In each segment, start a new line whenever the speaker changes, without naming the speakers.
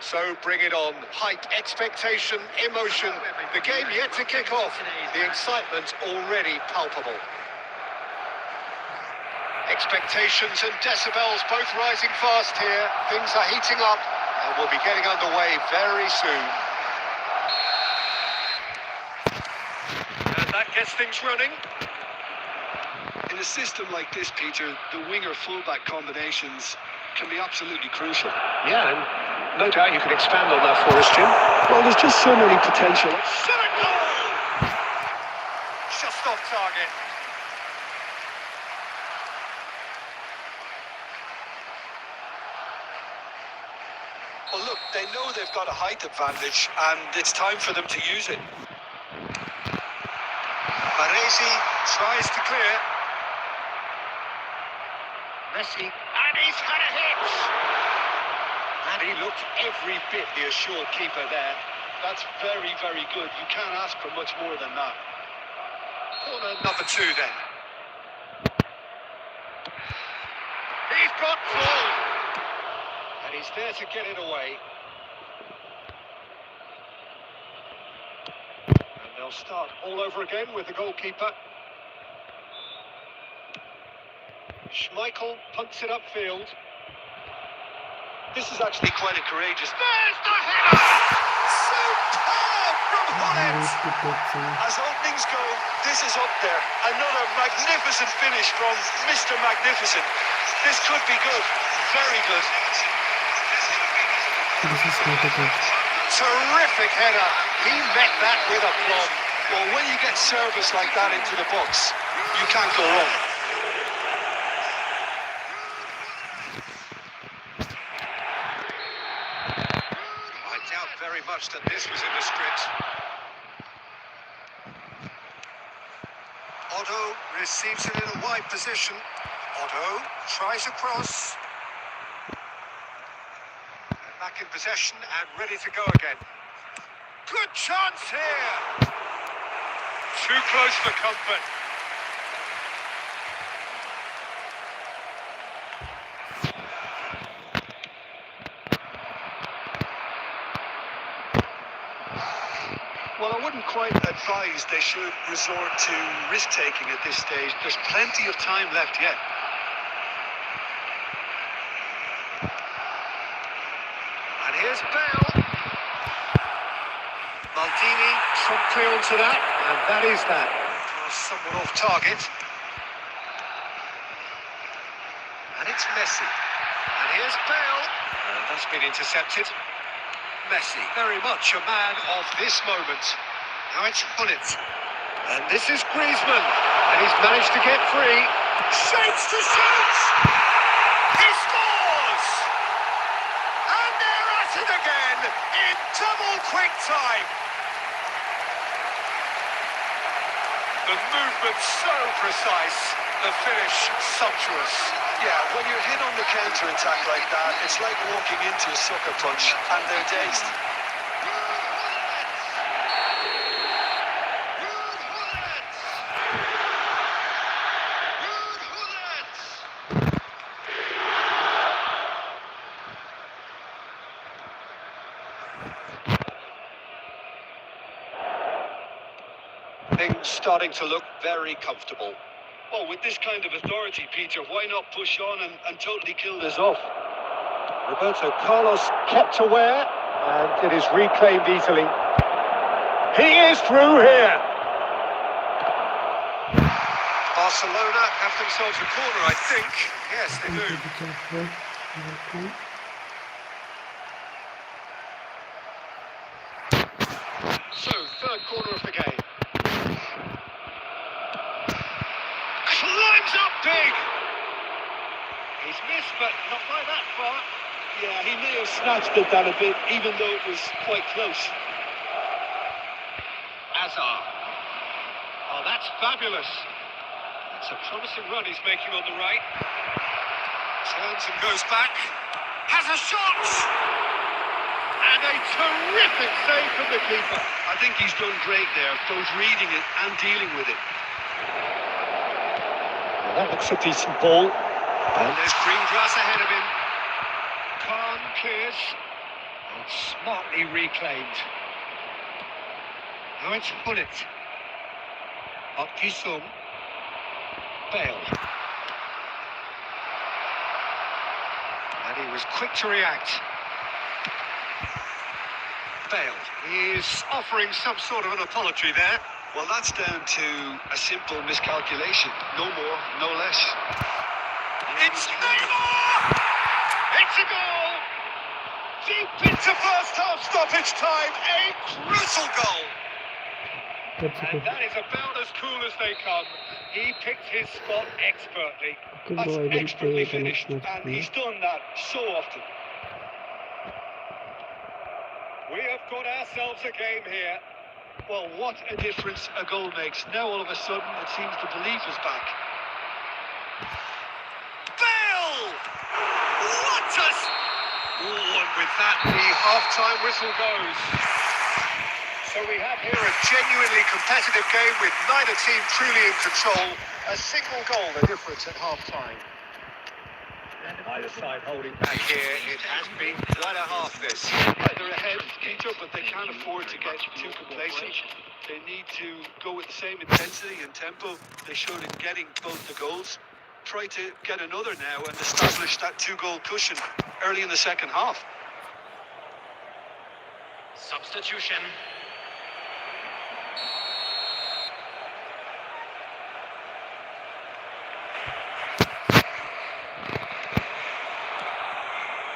So bring it on. Hype, expectation, emotion. The game yet to kick off. The excitement already palpable. Expectations and decibels both rising fast here. Things are heating up and we'll be getting underway very soon. And that gets things running.
In a system like this, Peter, the winger-fullback combinations can be absolutely crucial.
Yeah, and no doubt you can expand on that for us, Jim.
Well, there's just so many potential.
Shot a goal! Just off target.
Well, look, they know they've got a height advantage, and it's time for them to use it.
Baresi tries to clear. Messi, and he's had a hit! And he looked every bit the assured keeper there.
That's very, very good. You can't ask for much more than that.
Corner number 2 then. He's got ball! And he's there to get it away. And they'll start all over again with the goalkeeper. Schmeichel punts it upfield.
This is actually quite a courageous...
There's the header! Superb from Holland!
As openings go, this is up there. Another magnificent finish from Mr. Magnificent. This could be good. Very good.
Terrific header. He met that with aplomb.
Well, when you get service like that into the box, you can't go wrong.
I doubt very much that this was in the script. Otto receives it in a wide position. Otto tries a cross. Back in possession and ready to go again. Good chance here! Too close for comfort.
Well, I wouldn't quite advise they should resort to risk-taking at this stage. There's plenty of time left yet.
And here's Bell. Maldini promptly onto that, and that is that. Somewhat off target. And it's Messi. And here's Bell. And that's been intercepted. Messi, very much a man of this moment. Now it's Gullit. And this is Griezmann. And he's managed to get free. Shapes to shoot! He scores! And they're at it again in double quick time. The movement so precise, the finish sumptuous.
Yeah, when you're hit on the counter-attack like that, it's like walking into a sucker punch, and they're dazed.
Things starting to look very comfortable.
Well, with this kind of authority, Peter, why not push on and totally kill this off?
Roberto Carlos kept aware, and it is reclaimed easily. He is through here. Barcelona have themselves a corner, I think. Yes, they do. So, third corner of the game. Climbs up big. He's missed, but not by that far.
Yeah, he may have snatched it down a bit, even though it was quite close.
Hazard. Oh, that's fabulous. It's a promising run he's making on the right. Turns and goes back. Has a shot! And a terrific save from the keeper.
I think he's done great there, both reading it and dealing with it.
That looks a decent ball. And there's green grass ahead of him. Khan clears. And smartly reclaimed. Now it's Gullit. Up Ji-sung. Bale. And he was quick to react. Bale. He is offering some sort of an apology there.
Well, that's down to a simple miscalculation. No more, no less. It's Neymar!
It's a goal! Deep into first half stoppage time. A crucial goal. And that is about as cool as they come. He picked his spot expertly.
That's expertly finished, and he's done that so often.
We have got ourselves a game here.
Well, what a difference a goal makes. Now all of a sudden it seems the belief is back.
Bale! What a... Oh, and with that, the half-time whistle goes. So we have here a genuinely competitive game with neither team truly in control. A single goal, the difference at half-time. And either side holding back here. It has been quite a half, this.
They're ahead, Peter, but they can't afford to get too complacent. They need to go with the same intensity and tempo they showed in getting both the goals. Try to get another now and establish that two-goal cushion early in the second half.
Substitution.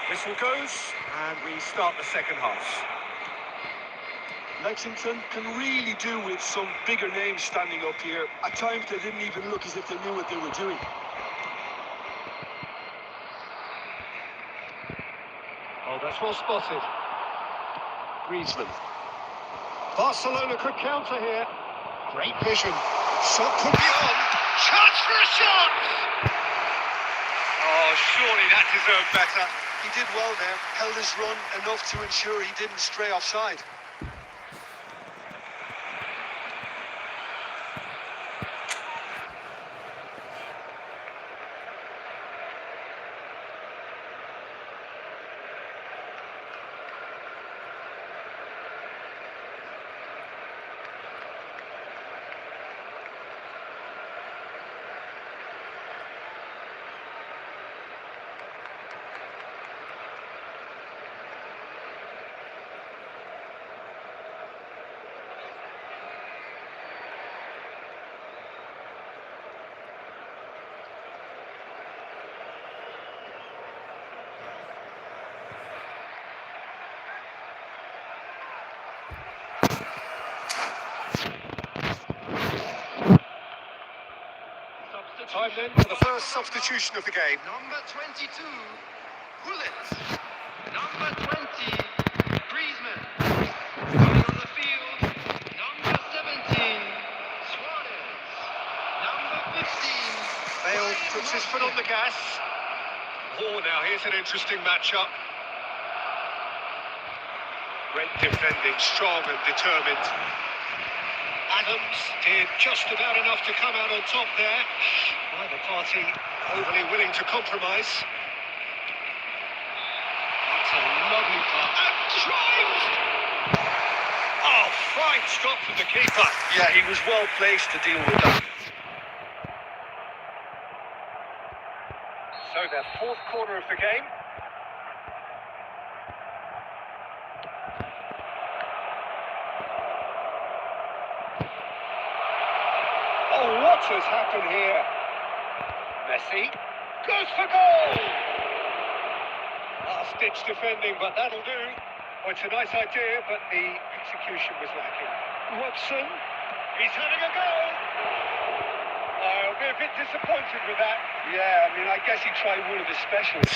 Whistle goes, and we start the second half.
Lexington can really do with some bigger names standing up here. At times they didn't even look as if they knew what they were doing.
Oh, that's well spotted. Griezmann. Barcelona could counter here. Great vision. Shot could be on. Chance for a shot! Oh, surely that deserved better.
He did well there, held his run enough to ensure he didn't stray offside.
Time then for the first substitution of the game.
Number 22, Gullit. Number 20, Griezmann. Coming on the field, number 17, Suarez. Number 15,
Bale puts his foot on the gas. Oh, now here's an interesting matchup. Great defending, strong and determined. Adams did just about enough to come out on top there. Neither party overly willing to compromise. That's a lovely pass. And drive! Oh, fine stop from the keeper.
Yeah, he was well placed to deal with that.
So their fourth quarter of the game. Oh, what has happened here? Messi goes for goal! Last-ditch defending, but that'll do. Well, it's a nice idea, but the execution was lacking. Watson, he's having a go! I'll be a bit disappointed with that.
Yeah, I mean, I guess he tried one of his specials.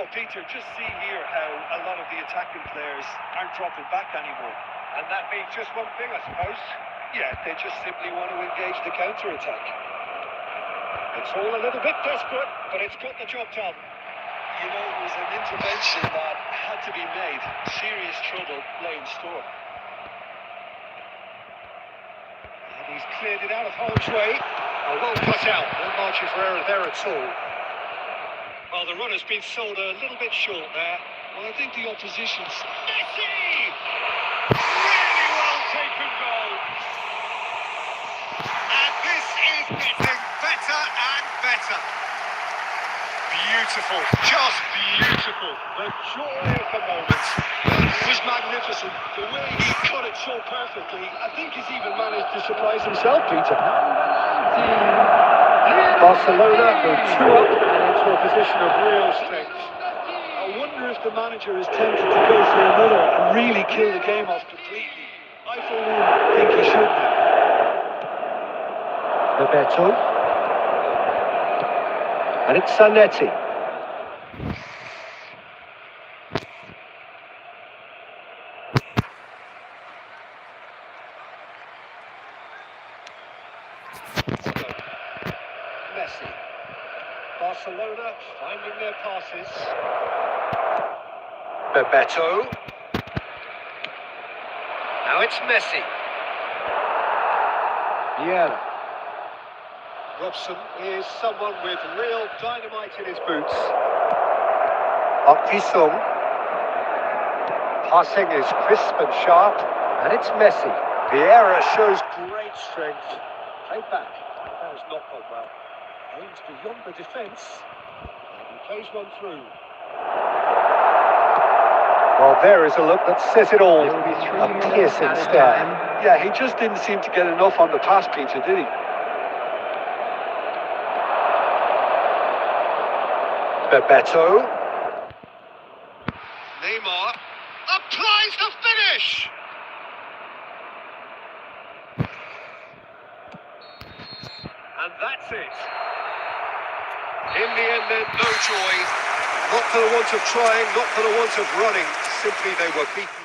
Oh, Peter, just see here how a lot of the attacking players aren't dropping back anymore.
And that means just one thing, I suppose.
Yeah, they just simply want to engage the counter-attack.
It's all a little bit desperate, but it's got the job done.
You know, it was an intervention that had to be made. Serious trouble lay in store.
And he's cleared it out of harm's way. Oh, well cut out. No margin for error there at all. Well, the run has been sold a little bit short there.
Well, I think the opposition's...
Messi! Really well taken goal. And this is getting better and better. Beautiful, just beautiful. The joy of the moment.
It was magnificent. The way he cut it so perfectly. I think he's even managed to surprise himself, Peter.
Barcelona go 2 up and into a position of real strength.
I wonder if the manager is tempted to go for another and really kill the game off completely. I, for one, think he should now.
Bebeto. And it's Zanetti. Messi. Barcelona finding their passes. Bebeto. Now it's Messi. Vieira. Robson is someone with real dynamite in his boots. Sung. Passing is crisp and sharp, and it's Messi. Vieira shows great strength. Played back. That has not gone well. Aims beyond the defence, and he plays one through. Well, there is a look that says it all. A piercing stare.
Yeah, he just didn't seem to get enough on the pass, Peter, did he?
Bebeto. Neymar applies the finish. And that's it. In the end, then, no joy. Not for the want of trying, not for the want of running. Simply they were beaten.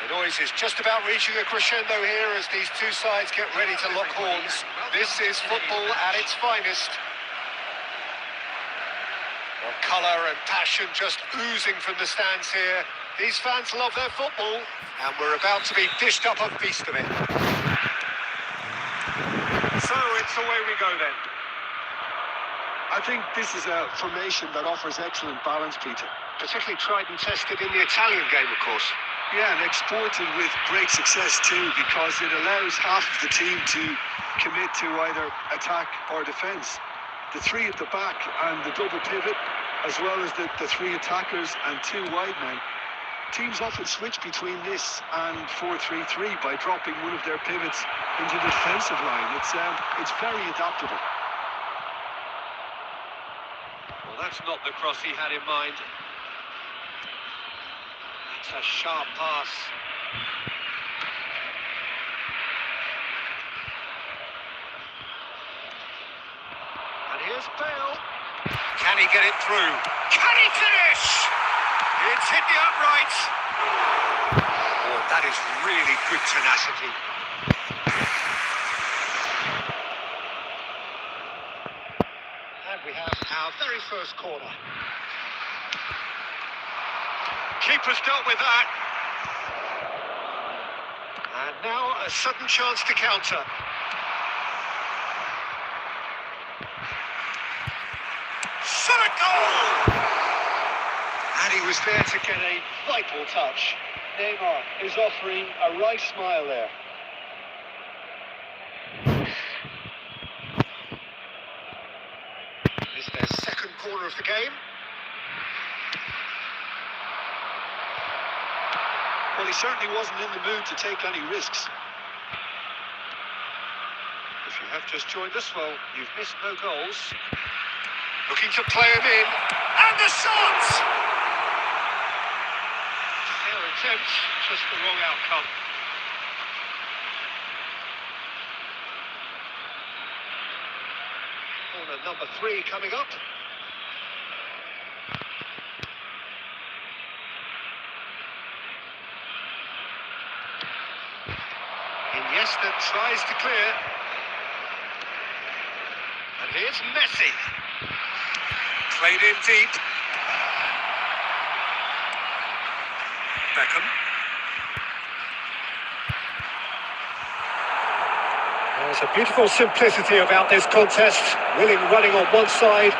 The noise is just about reaching a crescendo here as these two sides get ready to lock horns. This is football at its finest. Well, colour and passion just oozing from the stands here. These fans love their football, and we're about to be dished up a feast of it. So it's away we go then.
I think this is a formation that offers excellent balance, Peter.
Particularly tried and tested in the Italian game, of course.
Yeah, and exported with great success too, because it allows half of the team to commit to either attack or defence. The three at the back and the double pivot, as well as the three attackers and two wide men. Teams often switch between this and 4-3-3 by dropping one of their pivots into the defensive line. It's very adaptable.
Well, that's not the cross he had in mind. That's a sharp pass. And here's Bale. Can he get it through? Can he finish? It's hit the uprights. Oh, that is really good tenacity. And we have our very first corner. Keeper's dealt with that. And now a sudden chance to counter. Shot a goal! And he was there to get a vital touch.
Neymar is offering a right smile there.
Is their second corner of the game.
Well, he certainly wasn't in the mood to take any risks.
If you have just joined us, well, you've missed no goals. Looking to play him in. And the shot! Fair attempt, just the wrong outcome. Corner number 3 coming up. Iniesta tries to clear. And here's Messi. Played in deep. Beckham. There's a beautiful simplicity about this contest. Willing running on one side,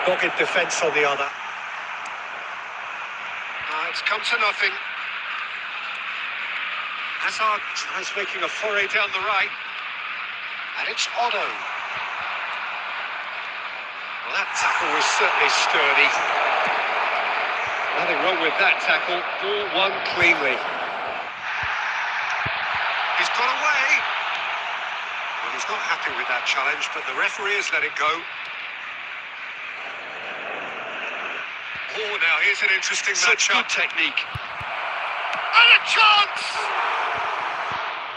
dogged defence on the other. It's come to nothing. Hazard tries making a foray down the right. And it's Otto. Well, that tackle was certainly sturdy. Nothing wrong with that tackle. All won cleanly. He's got away. Well, he's not happy with that challenge, but the referee has let it go. Oh, now here's an interesting matchup.
Good technique.
And a chance!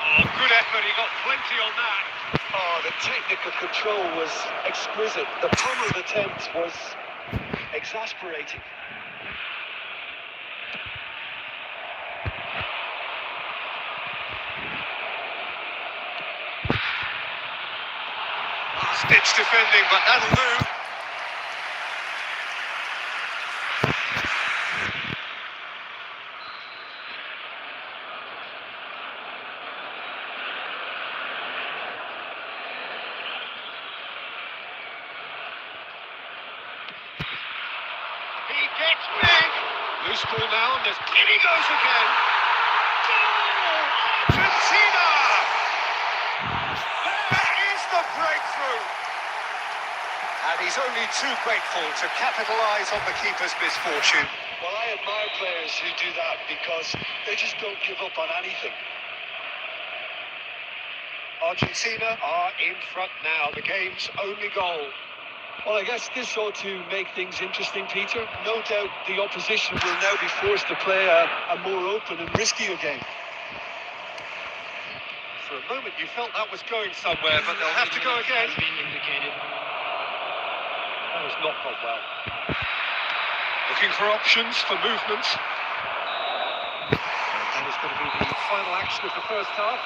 Oh, good effort. He got plenty on that.
Oh, the technical control was exquisite. The pummeled attempt was exasperating.
Last-ditch defending, but that'll do. He gets big. Loose ball now, and in he goes again. Goal! Argentina! There is the breakthrough. And he's only too grateful to capitalise on the keeper's misfortune.
Well, I admire players who do that because they just don't give up on anything.
Argentina are in front now, the game's only goal.
Well, I guess this ought to make things interesting, Peter. No doubt the opposition will now be forced to play a more open and riskier game.
For a moment you felt that was going somewhere, but they'll have to go again. That has not gone well. Looking for options for movement. And that is
going to be the final action of the first half.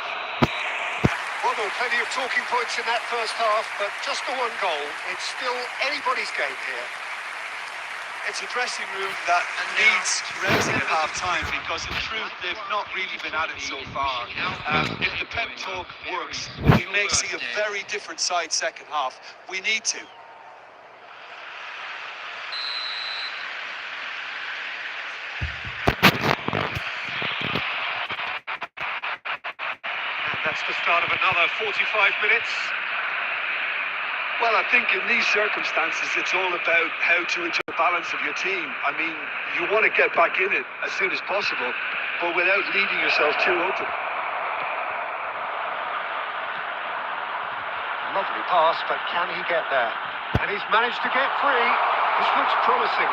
Well, there were plenty of talking points in that first half, but just the one goal. It's still anybody's game here.
It's a dressing room that needs raising at half-time because in truth they've not really been at it so far. If the pep talk works, we may see a very different side second half. We need to.
And that's the start of another 45 minutes.
Well, I think in these circumstances, it's all about how to reach the balance of your team. I mean, you want to get back in it as soon as possible, but without leaving yourself too open.
Lovely pass, but can he get there? And he's managed to get free. This looks promising.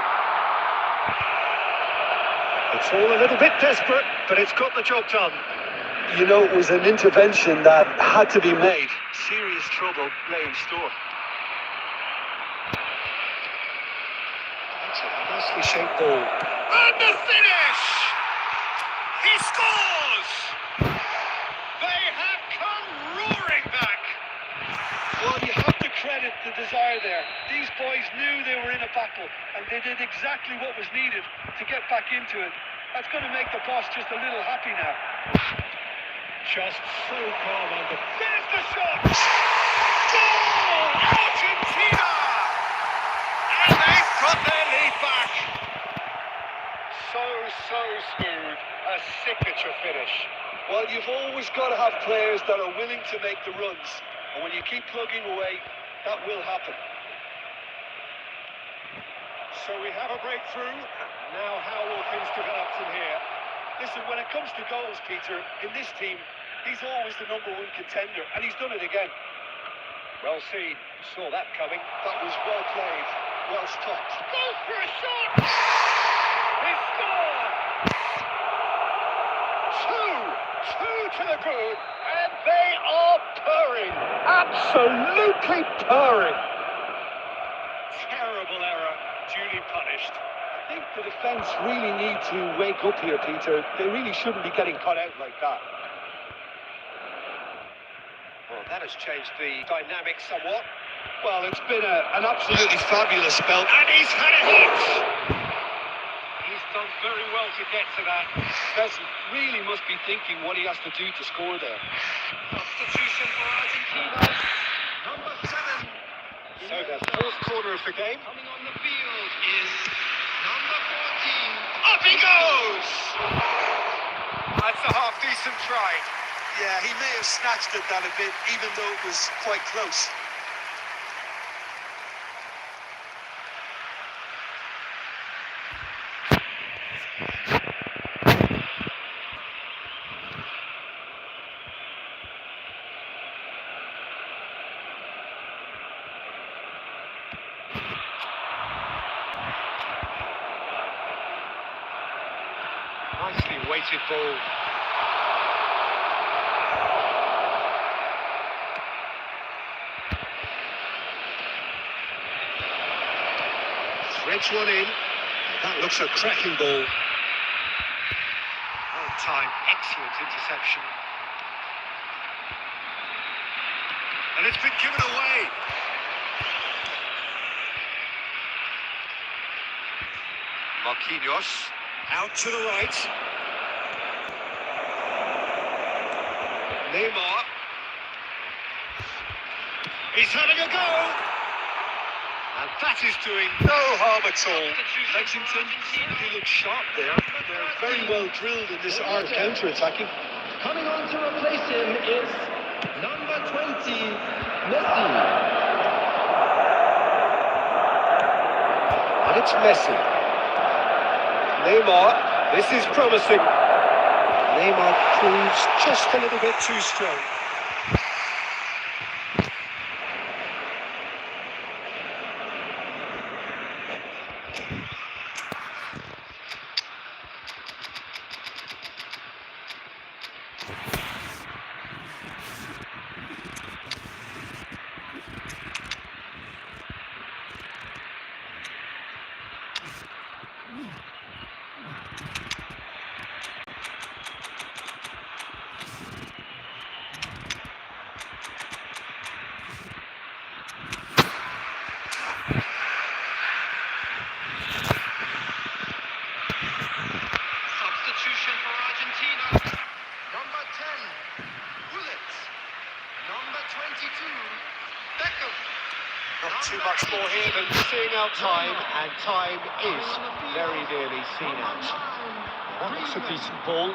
It's all a little bit desperate, but it's got the job done.
You know, it was an intervention that had to be made. Serious trouble lay in store.
It's a nicely shaped ball. And the finish! He scores! They have come roaring back.
Well, you have to credit the desire there. These boys knew they were in a battle, and they did exactly what was needed to get back into it. That's going to make the boss just a little happy now.
Just so calm on the... There's the shot! Goal! Argentina! And they've got their lead back. So smooth. A signature finish.
Well, you've always got to have players that are willing to make the runs. And when you keep plugging away, that will happen.
So we have a breakthrough. Now how will things develop from here?
Listen, when it comes to goals, Peter, in this team, he's always the #1 contender, and he's done it again.
Well seen. Saw that coming.
That was well played, well stopped.
Goes for a shot! He scored! Two to the good, and they are purring. Absolutely purring. Terrible error, duly punished.
I think the defence really need to wake up here, Peter. They really shouldn't be getting caught out like that.
Well, that has changed the dynamic somewhat.
Well, it's been an absolutely fabulous spell.
And he's had a hit! He's done very well to get to that.
Bessie really must be thinking what he has to do to score there.
Substitution for Argentina. Number 7.
So the fourth corner of the game.
Coming on the field is number 14.
Up he goes! That's a half-decent try.
Yeah, he may have snatched at that a bit, even though it was quite close.
Nicely weighted ball. Threads one in. That looks a cracking ball. Well timed, excellent interception. And it's been given away. Marquinhos out to the right. Neymar. He's having a go. And that is doing no harm at all.
Lexington really looks sharp there. They're very well drilled in this art of counter-attacking.
Coming on to replace him is number 20, Messi.
And it's Messi. Neymar, this is promising. Neymar proves just a little bit too strong. much more here than seeing out time, and time is very nearly seen out. That looks a decent ball.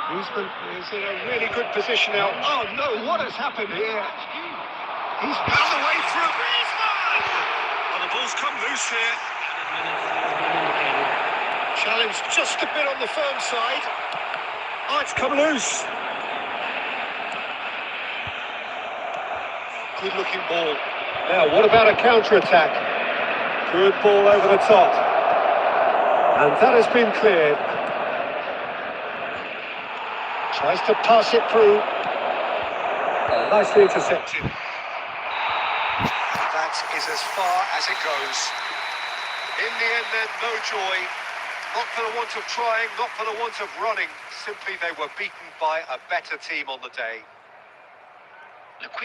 Griezmann is in a really good position now. Oh no, what has happened here? He's found the way through. Griezmann!
Well, the ball's come loose here.
Challenge just a bit on the firm side. Oh, it's come loose. Good looking ball. Now, what about a counter-attack? Good ball over the top. And that has been cleared. Tries to pass it through. Nicely intercepted. That is as far as it goes. In the end then, no joy. Not for the want of trying, not for the want of running. Simply they were beaten by a better team on the day.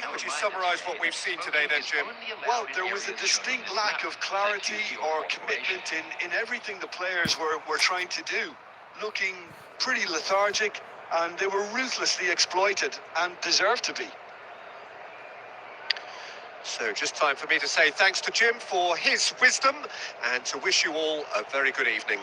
How would you summarise what we've seen today then, Jim?
Well, there was a distinct lack of clarity or commitment in everything the players were trying to do. Looking pretty lethargic, and they were ruthlessly exploited and deserved to be.
So just time for me to say thanks to Jim for his wisdom and to wish you all a very good evening.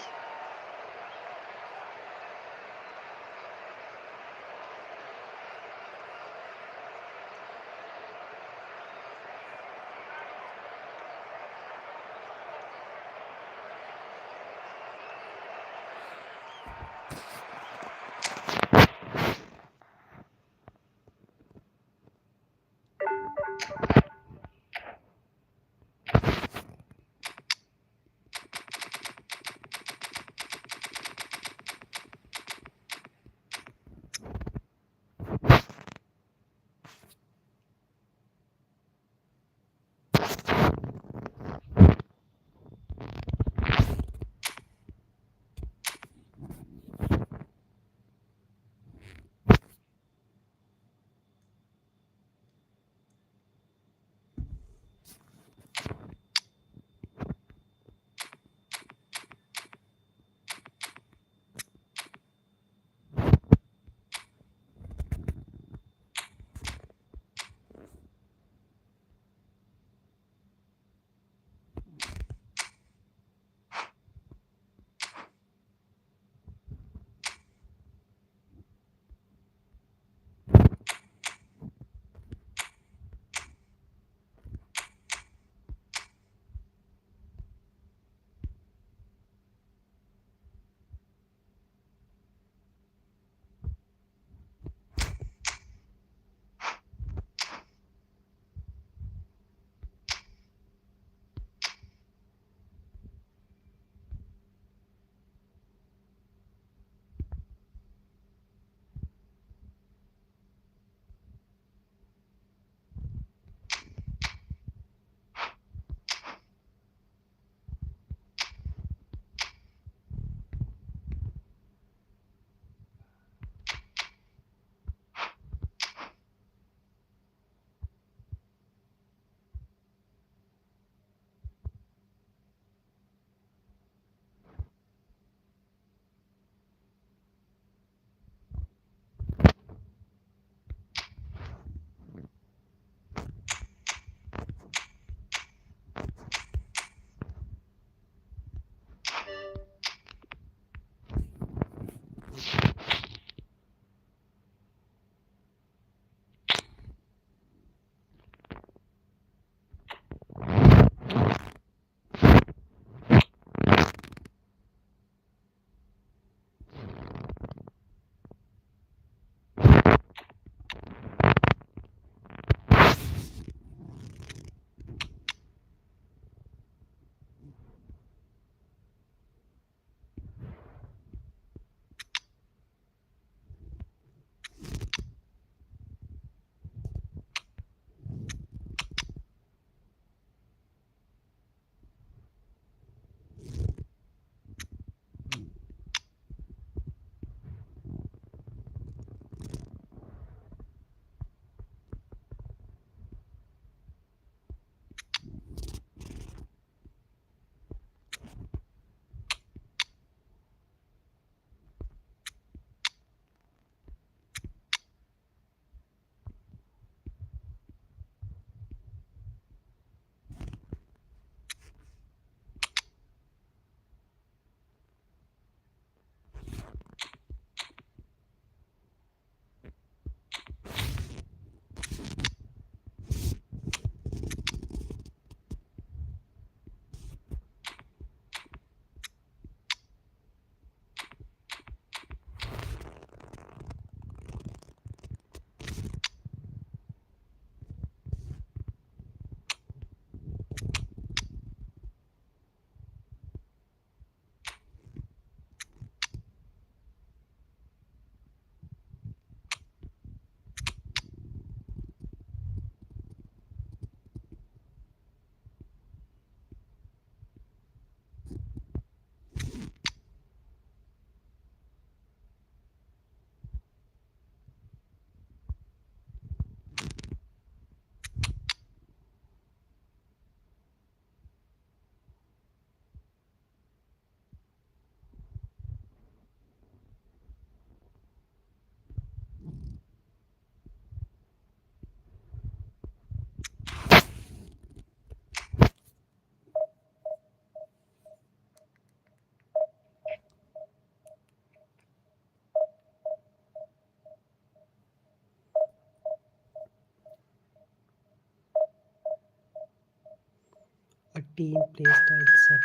team playstyle set.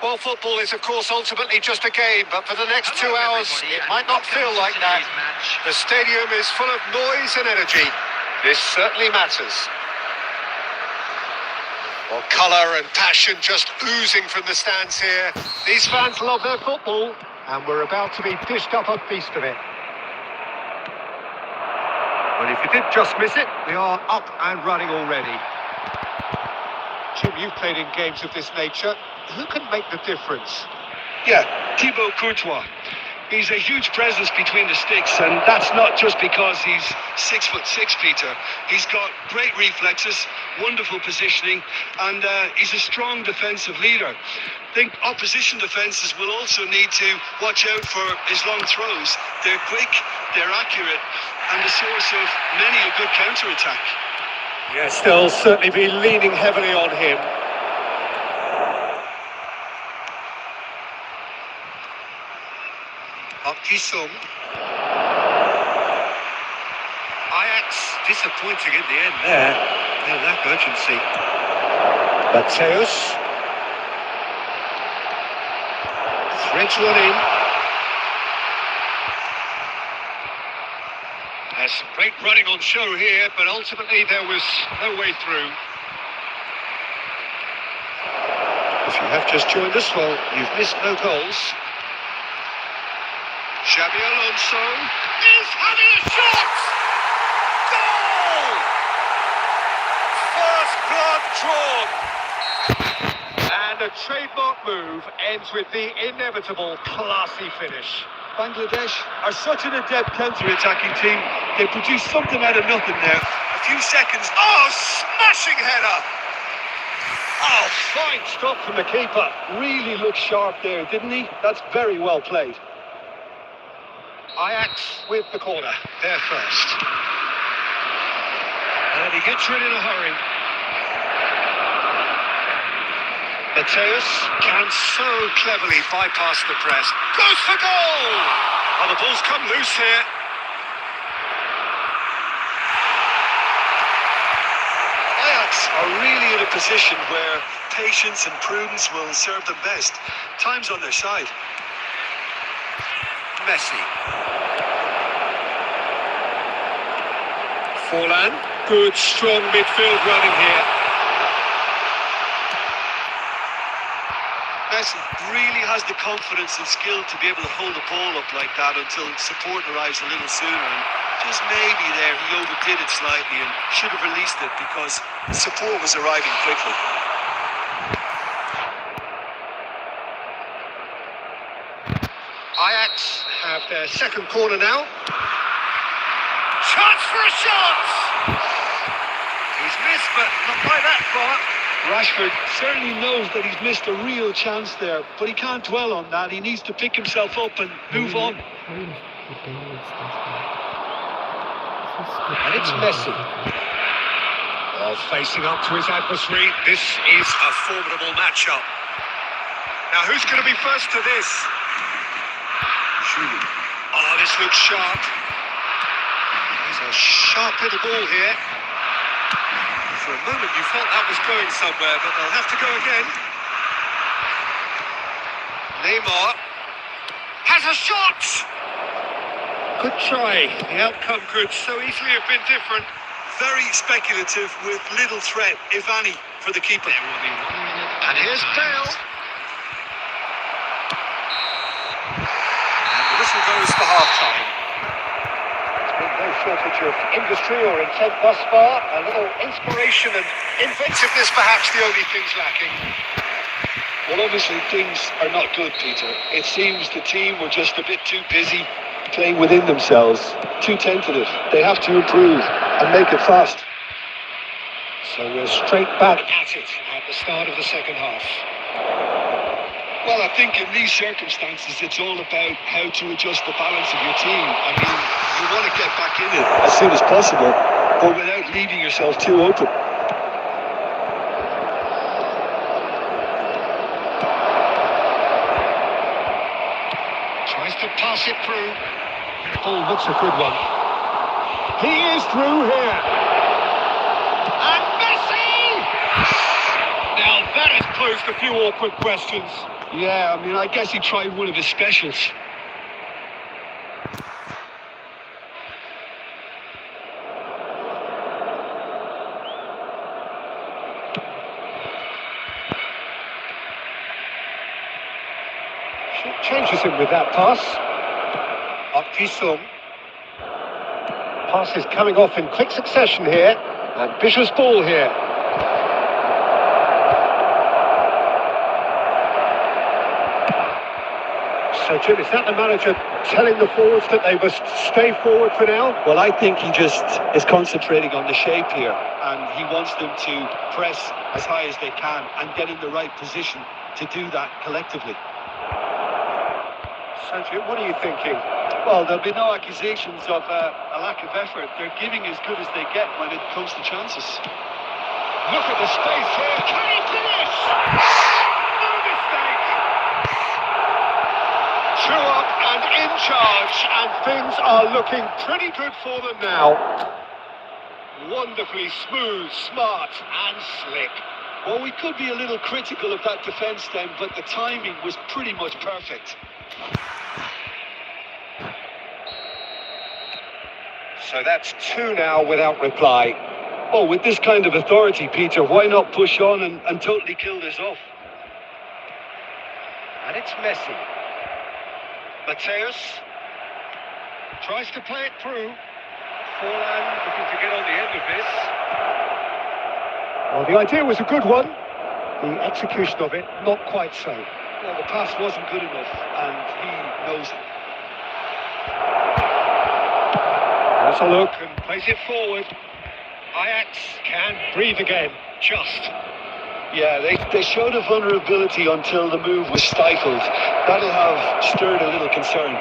Well, football is, of course, ultimately just a game, but for the next 2 hours, it might not feel like that. The stadium is full of noise and energy. This certainly matters. Well, colour and passion just oozing from the stands here. These fans love their football, and we're about to be dished up a feast of it. Well, if you did just miss it, we are up and running already. Jim, you've played in games of this nature. Who can make the difference?
Yeah, Thibaut Courtois. He's a huge presence between the sticks, and that's not just because he's 6'6", Peter. He's got great reflexes, wonderful positioning, and he's a strong defensive leader. I think opposition defences will also need to watch out for his long throws. They're quick, they're accurate, and the source of many a good counter-attack.
Yes, they'll certainly be leaning heavily on him. Up Ji-sung. Ajax disappointing in the end there. They lack urgency. Mateus. Threads one in. There's some great running on show here, but ultimately there was no way through. If you have just joined us, well, you've missed no goals. Xabi Alonso is having a shot! Goal! First blood drawn. And a trademark move ends with the inevitable classy finish.
Bangladesh are such an adept counter-attacking team. They produce something out of nothing there. A few seconds.
Oh, smashing header! Oh, fine stop from the keeper.
Really looked sharp there, didn't he? That's very well played.
Ajax with the corner, there first. And he gets rid in a hurry. Mateus can so cleverly bypass the press. Goes for goal! Well, the ball's come loose here.
Ajax are really in a position where patience and prudence will serve them best. Time's on their side.
Messi. Forlan, good strong midfield running here.
Messi really has the confidence and skill to be able to hold the ball up like that until support arrives a little sooner. And just maybe there he overdid it slightly and should have released it because support was arriving quickly.
Ajax have their second corner now. Chance for a shot! He's missed, but not by that far.
Rashford certainly knows that he's missed a real chance there, but he can't dwell on that. He needs to pick himself up and move on.
And it's Messi. Well, facing up to his adversary, this is a formidable matchup. Now, who's going to be first to this?
Surely.
Oh, this looks sharp. There's a sharp little ball here. For a moment you felt that was going somewhere, but they'll have to go again. Neymar has a shot! Good try. The outcome could so easily have been different.
Very speculative with little threat, if any, for the keeper.
There will be 1 minute.
And here's Bale. And the whistle goes for half-time. There's been no shortage of industry or intent thus far. A little inspiration and inventiveness, perhaps the only things lacking.
Well, obviously things are not good, Peter. It seems the team were just a bit too busy playing within themselves, too tentative. They have to improve and make it fast.
So we're straight back at it at the start of the second half.
Well, I think in these circumstances, it's all about how to adjust the balance of your team. I mean, you want to get back in it as soon as possible, but without leaving yourself too open.
Tries to pass it through. Oh, that's a good one. He is through here. And Messi! Now that has posed a few awkward questions.
Yeah, I mean, I guess he tried one of his specials.
Changes him with that pass. Up Jisung. Pass is coming off in quick succession here. Ambitious ball here. So, Jim, is that the manager telling the forwards that they must stay forward for now?
Well, I think he just is concentrating on the shape here, and he wants them to press as high as they can and get in the right position to do that collectively.
So, Jim, what are you thinking?
Well, there'll be no accusations of a lack of effort. They're giving as good as they get when it comes to chances.
Look at the space here. Can he finish? No mistake. 2 up and in charge, and things are looking pretty good for them now. Wonderfully smooth, smart and slick.
Well, we could be a little critical of that defence then, but the timing was pretty much perfect.
So that's 2 now without reply.
Oh, with this kind of authority, Peter, why not push on and totally kill this off?
And it's Messi. Mateus tries to play it through. Forlan looking to get on the end of this. Well, the idea was a good one. The execution of it, not quite so.
Well, the pass wasn't good enough, and he knows it.
Has a look and plays it forward. Ajax can breathe again, just.
Yeah, they showed a vulnerability until the move was stifled. That'll have stirred a little concern.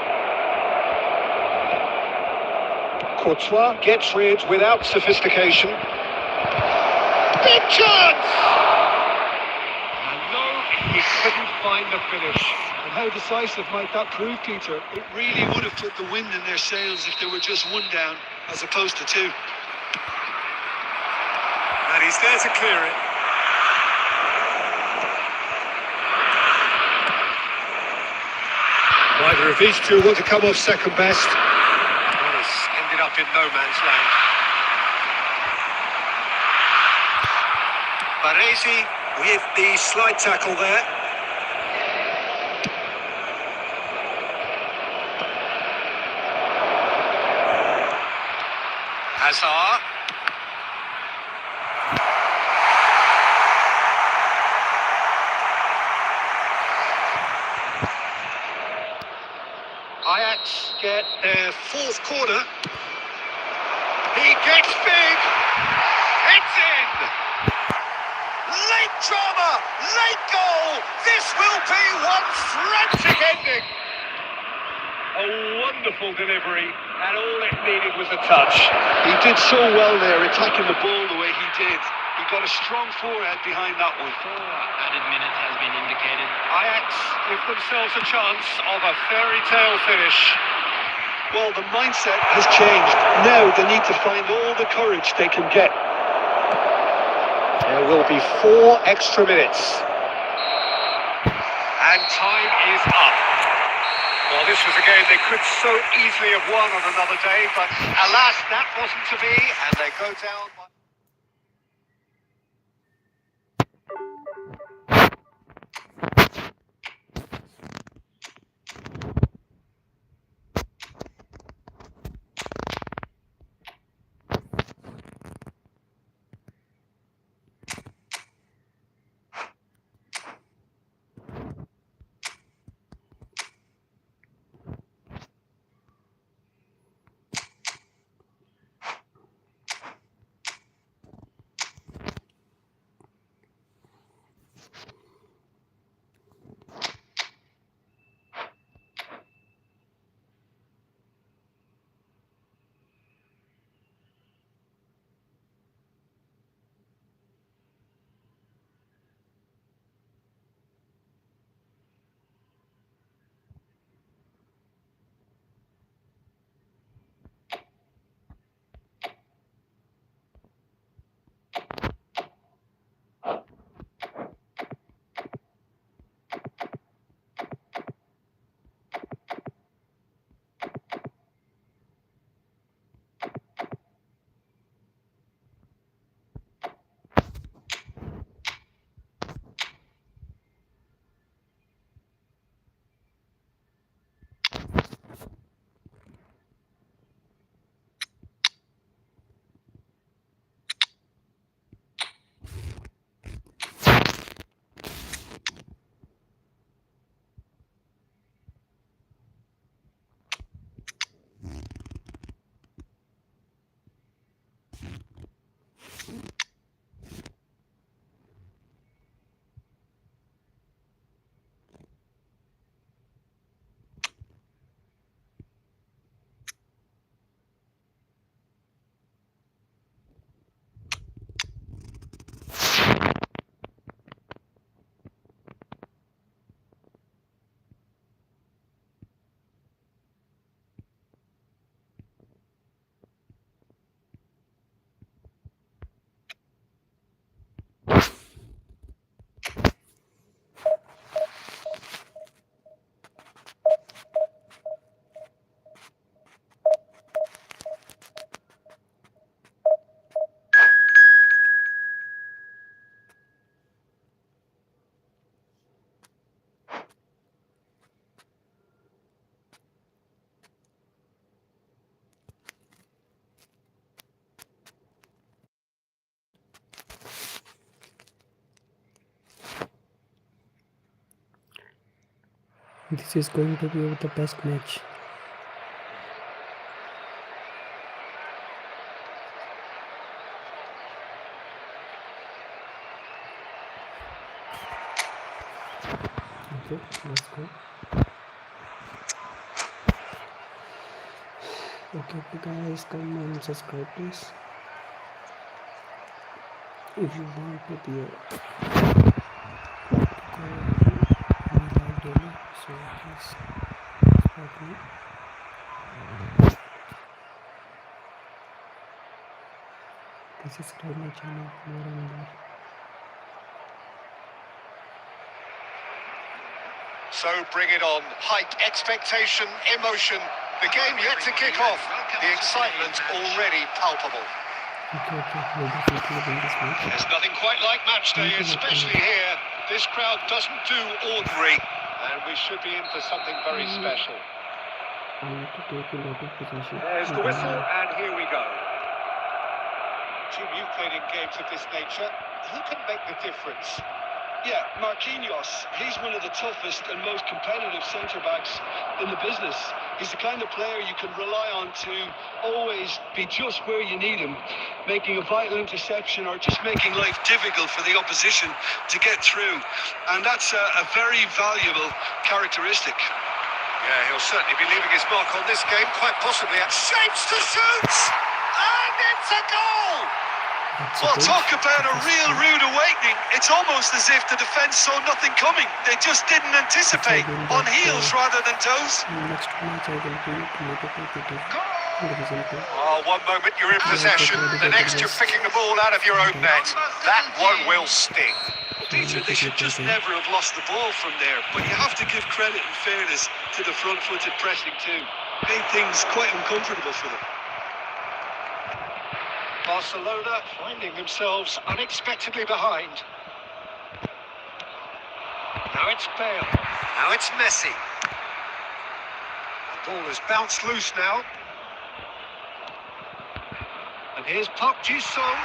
Courtois gets rid without sophistication. Big chance! And no, he couldn't find the finish.
And how decisive might that prove, Peter? It really would have put the wind in their sails if there were just 1 down as opposed to 2.
And he's there to clear it. Neither of these two want to come off second best. Well, it's ended up in no man's land. Baresi with the slide tackle there. Hazard. Ajax get their 4th corner. He gets big. It's in. Late drama, late goal. This will be one frantic ending. A wonderful delivery, and all it needed was a touch.
He did so well there, attacking the ball the way he did. He got a strong forehead behind that one.
4 added minute has been indicated.
Ajax give themselves a chance of a fairy tale finish.
Well, the mindset has changed. Now they need to find all the courage they can get.
There will be 4 extra minutes. And time is up. Well, this was a game they could so easily have won on another day, but alas, that wasn't to be, and they go down by...
This is going to be the best match. Okay, let's go. Okay, guys, come and subscribe, please. If you want to be a live daily, so please subscribe me. Please subscribe my channel more and more.
So bring it on. Hype, expectation, emotion. The game yet to kick off. The excitement already palpable.
Okay, we'll definitely win this match.
There's nothing quite like match day, especially here. This crowd doesn't do ordinary, and we should be in for something very special.
I need to take a lot of possession.
There's the whistle, and here we go. Jim, you've played in games of this nature. Who can make the difference?
Yeah, Marquinhos, he's one of the toughest and most competitive centre-backs in the business. He's the kind of player you can rely on to always be just where you need him, making a vital interception or just making life difficult for the opposition to get through. And that's a very valuable characteristic.
Yeah, he'll certainly be leaving his mark on this game, quite possibly at shapes to shoot! And it's a goal!
Well, talk about a real rude awakening. It's almost as if the defence saw nothing coming. They just didn't anticipate, on heels rather than toes.
Next match I will be competitive in the result.
Oh, one moment you're in possession, the next you're picking the ball out of your own net. That one will sting.
Peter, they should just never have lost the ball from there, but you have to give credit and fairness to the front-footed pressing too. Made things quite uncomfortable for them.
Barcelona finding themselves unexpectedly behind. Now it's Bale. Now it's Messi. The ball has bounced loose now. And here's Park Ji-sung.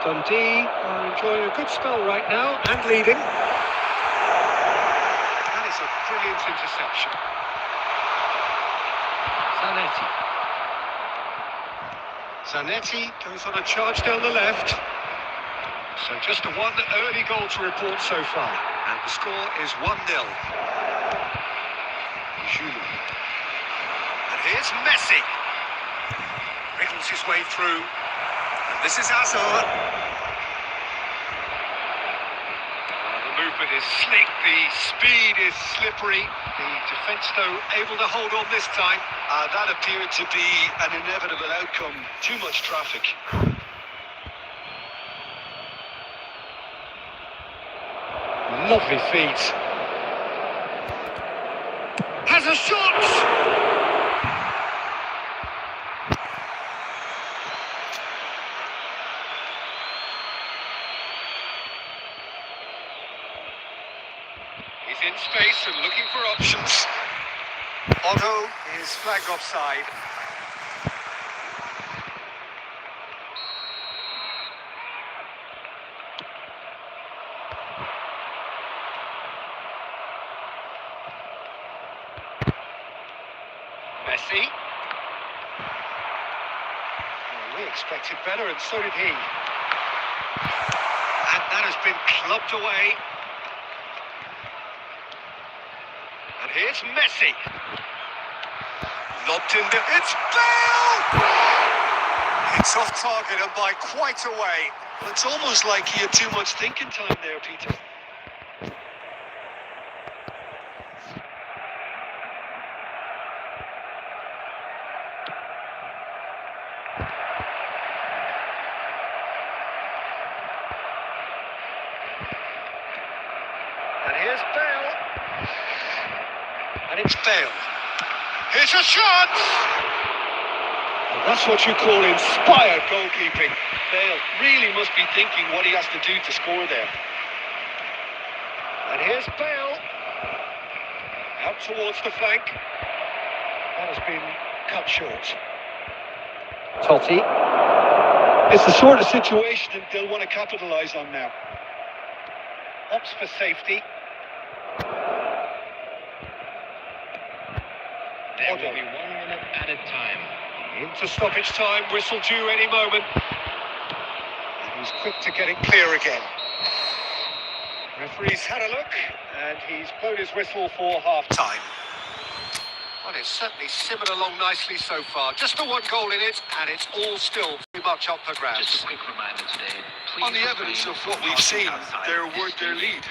Dundee are enjoying a good spell right now and leading. That is a brilliant interception. Zanetti goes on a charge down the left. So just the one early goal to report so far. And the score is 1-0. Giroud. And here's Messi. Wriggles his way through. And this is Hazard. The movement is slick, the speed is slippery. The defence, though, able to hold on this time.
That appeared to be an inevitable outcome. Too much traffic.
Lovely feet. Has a shot! He's in space and looking for options. Otto is flagged offside. Messi. Oh, we expected better, and so did he. And that has been clubbed away. And here's Messi. Lobbed in the... It's Bale! It's off target and by quite a way.
It's almost like he had too much thinking time there, Peter.
And here's Bale. And it's Bale. Here's a shot!
And that's what you call inspired goalkeeping. Bale really must be thinking what he has to do to score there.
And here's Bale. Out towards the flank. That has been cut short. Totti.
It's the sort of situation that they'll want to capitalise on now.
Opts for safety.
There will be 1 minute added time.
Into stoppage time, whistle due any moment. And he's quick to get it clear again. Referee's had a look, and he's blown his whistle for half-time. Well, it's certainly simmered along nicely so far. Just the one goal in it, and it's all still pretty much up for grabs.
Just a quick reminder today.
On the evidence of what we've seen, they're worth their lead.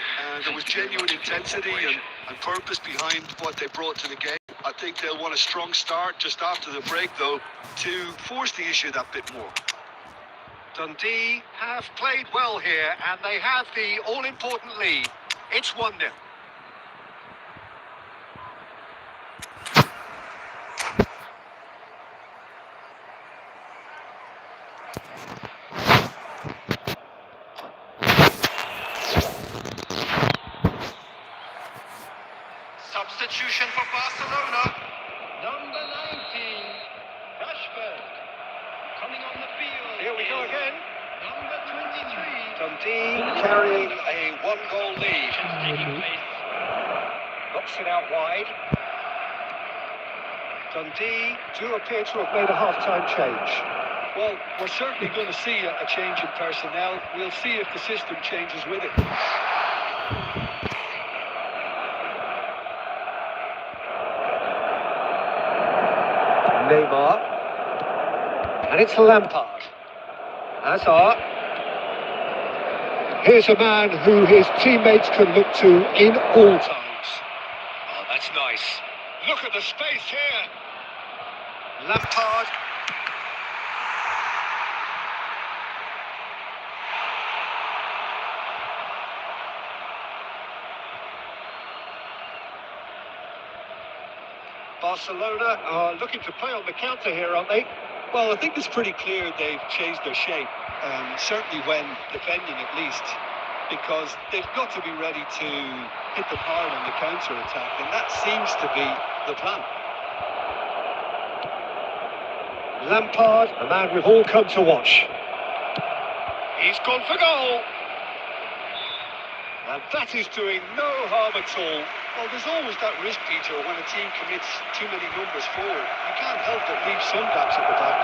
There was genuine intensity and purpose behind what they brought to the game. I think they'll want a strong start just after the break, though, to force the issue that bit more.
Dundee have played well here, and they have the all-important lead. It's 1-0. Substitution for Barcelona.
Number 19, Rashford. Coming on the field.
Here we go
is
again.
Number 23.
Dundee carrying a one-goal lead.
Taking place.
Knocks it out wide. Dundee do appear to have made a half-time change.
Well, we're certainly going to see a change in personnel. We'll see if the system changes with it.
Neymar. And it's Lampard. Hazard. Here's a man who his teammates can look to in all times. Oh, that's nice. Look at the space here. Lampard. Barcelona are looking to play on the counter here, aren't they?
Well, I think it's pretty clear they've changed their shape, certainly when defending at least, because they've got to be ready to hit them hard on the counter-attack, and that seems to be the plan.
Lampard, a man we've all come to watch. He's gone for goal. And that is doing no harm at all.
Well, there's always that risk, Peter, when a team commits too many numbers forward. You can't help but leave some gaps at the back.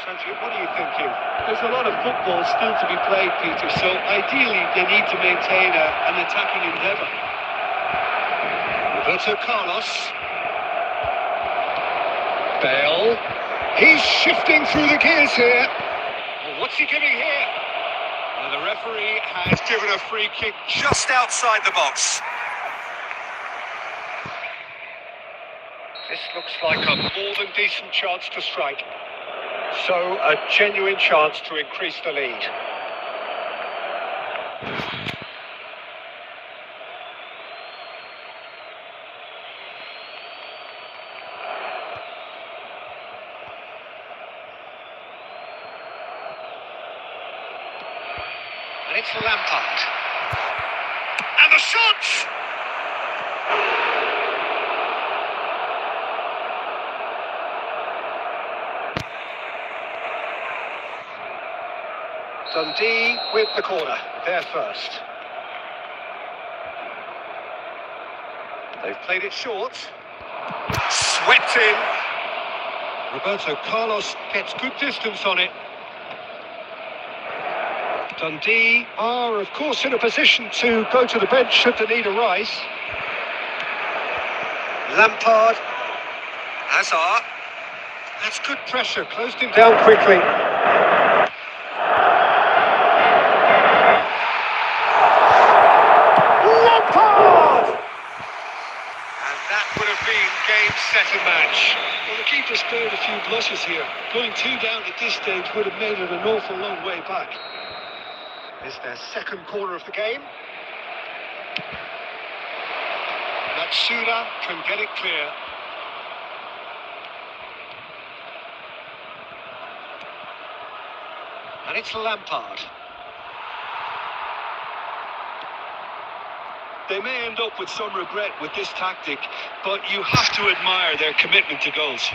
Sanji, what are you thinking?
There's a lot of football still to be played, Peter, so ideally they need to maintain an attacking endeavour.
Roberto Carlos. Bale. He's shifting through the gears here. Well, what's he giving here? And the referee has given a free kick just outside the box. This looks like a more than decent chance to strike. So, a genuine chance to increase the lead. And it's Lampard. And the shot! Dundee with the corner, there first. They've played it short. Swept in. Roberto Carlos gets good distance on it. Dundee are, of course, in a position to go to the bench should the need arise. Lampard. Hazard. That's good pressure, closed him down quickly. Lampard! And that would have been game, set and match.
Well, the keeper spared a few blushes here. Going 2 down at this stage would have made it an awful long way back.
Is their second corner of the game. Matsuda can get it clear. And it's Lampard.
They may end up with some regret with this tactic, but you have to admire their commitment to goals.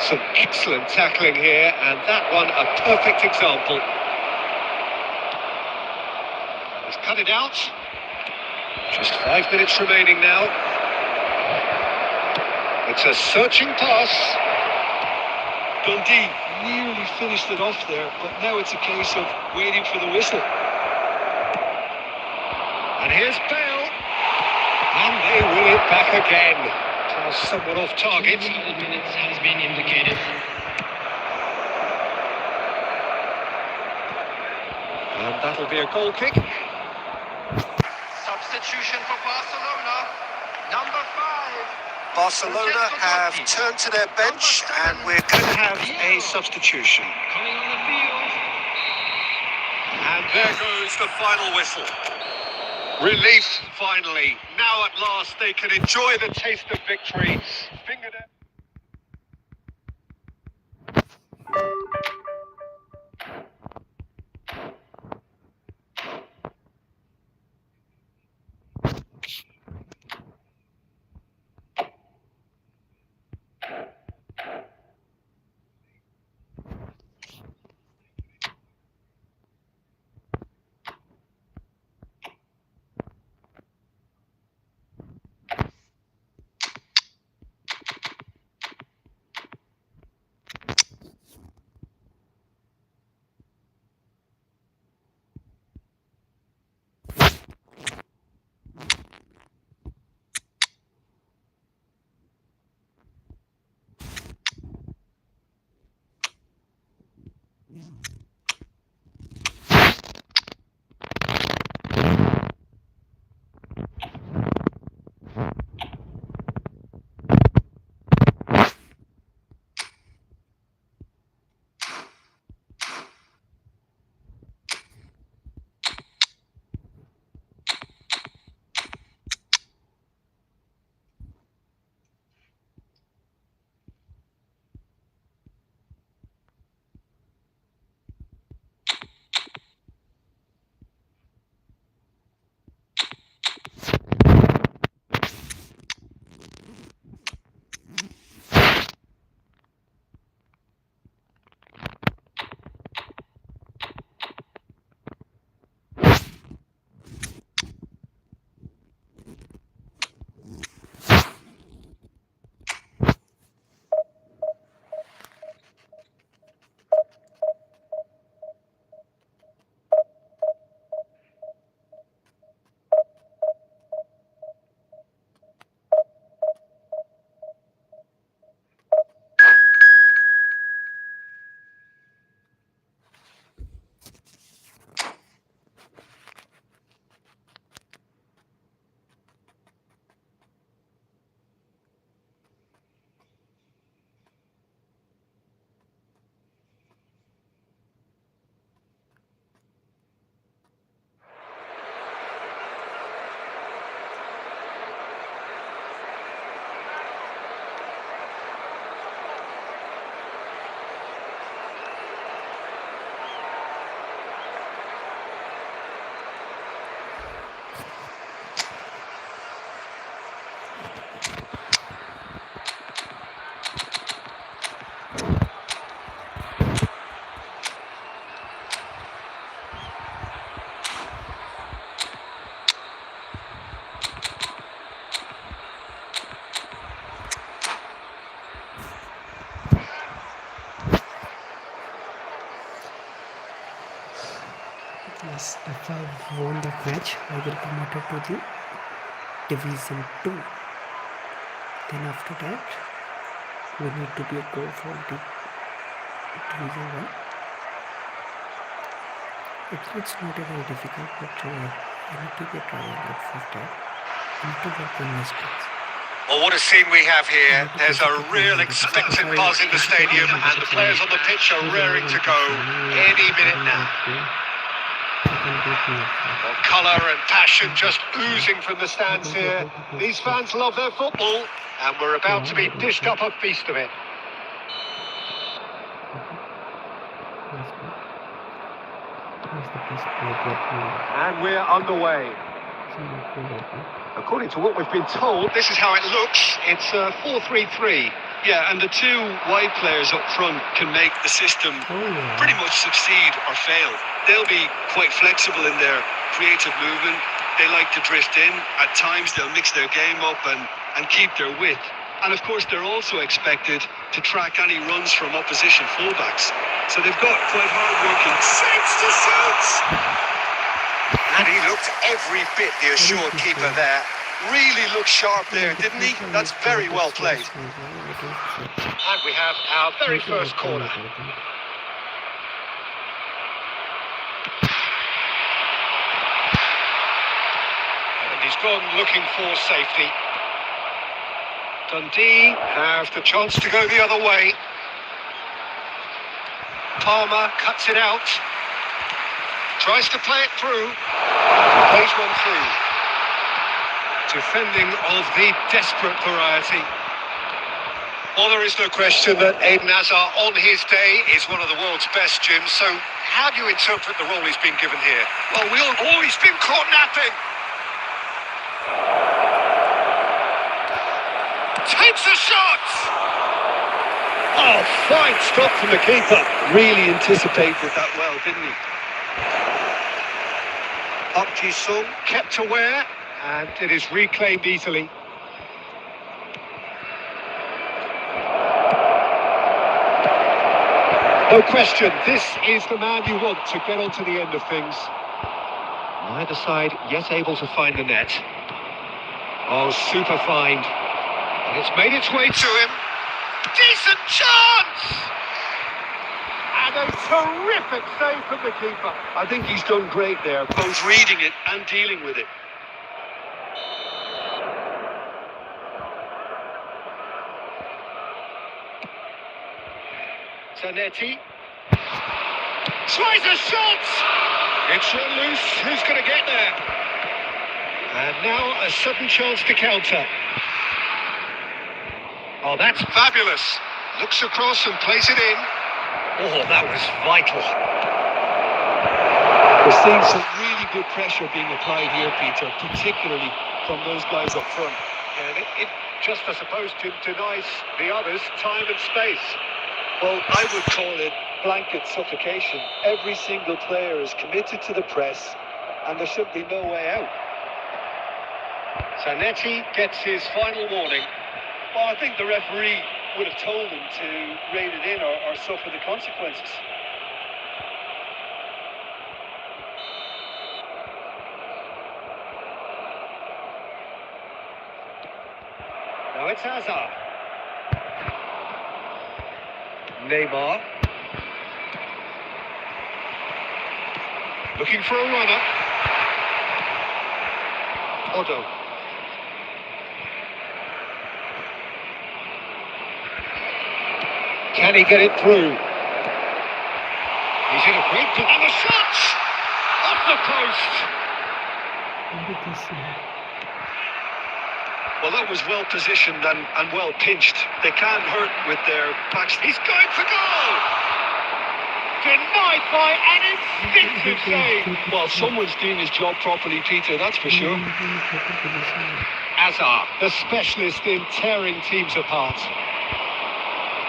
Some excellent tackling here, and that one a perfect example. He's cut it out. Just 5 minutes remaining now. It's a searching pass.
Dundee nearly finished it off there, but now it's a case of waiting for the whistle.
And here's Bale. And they win it back again. Somewhat off target.
2 minutes has been indicated.
And that'll be a goal kick.
Substitution for Barcelona. Number 5.
Barcelona have turned to their bench, and we're going to have a substitution.
Coming on the field.
And there goes the final whistle. Relief, finally. Now at last they can enjoy the taste of victory. Fingernail.
Yes, if I won that match, I will promoted to the Division 2. Then after that, we need to be a go for the Division 1. It's not a very difficult, but I need to get trying out for that. I need to work on my skills.
Well, what a scene we have here. There's a real expectant buzz in the stadium, and the players on the pitch are raring to go any minute now. Well, colour and passion just oozing from the stands here. These fans love their football, and we're about to be dished up a feast of it. And we're underway. According to what we've been told, this is how it looks. It's 4-3-3.
Yeah, and the two wide players up front can make the system pretty much succeed or fail. They'll be quite flexible in their creative movement. They like to drift in. At times they'll mix their game up and keep their width. And of course they're also expected to track any runs from opposition fullbacks. So they've got quite hard-working
Saves to shoot! And he looked every bit the assured keeper there. Really looked sharp there, didn't he? That's very well played. And we have our very first corner. And he's gone looking for safety. Dundee have the chance to go the other way. Palmer cuts it out. Tries to play it through. Plays one through. Defending of the desperate variety. Well, there is no question that Eden Hazard on his day is one of the world's best, Jim. So how do you interpret the role he's been given here? Well, he's been caught napping. Takes a shot!
Oh, fine stop from the keeper. Really anticipated that well, didn't he?
Park Ji-sung kept aware, and it is reclaimed easily. No question, this is the man you want to get onto the end of things. Neither side yet able to find the net. Oh, super find. And it's made its way to him. Decent chance! And a terrific save from the keeper.
I think he's done great there, both reading it and dealing with it.
Zanetti tries a shot! It's run loose. Who's going to get there? And now a sudden chance to counter. Oh, that's fabulous. Looks across and plays it in. Oh, that was vital.
We're seeing some really good pressure being applied here, Peter, particularly from those guys up front.
And it just, I suppose, denies the others time and space.
Well, I would call it blanket suffocation. Every single player is committed to the press, and there should be no way out.
Zanetti gets his final warning.
Well, I think the referee would have told him to rein it in or suffer the consequences.
Now it's Hazard. Neymar. Looking for a runner. Otto. Can he get it through? He's in a great position. And the shot! Off the post!
Well, that was well positioned and well pinched. They can't hurt with their backs.
He's going for goal! Denied by an instinctive save.
Well, someone's doing his job properly, Peter, that's for sure.
Hazard, the specialist in tearing teams apart.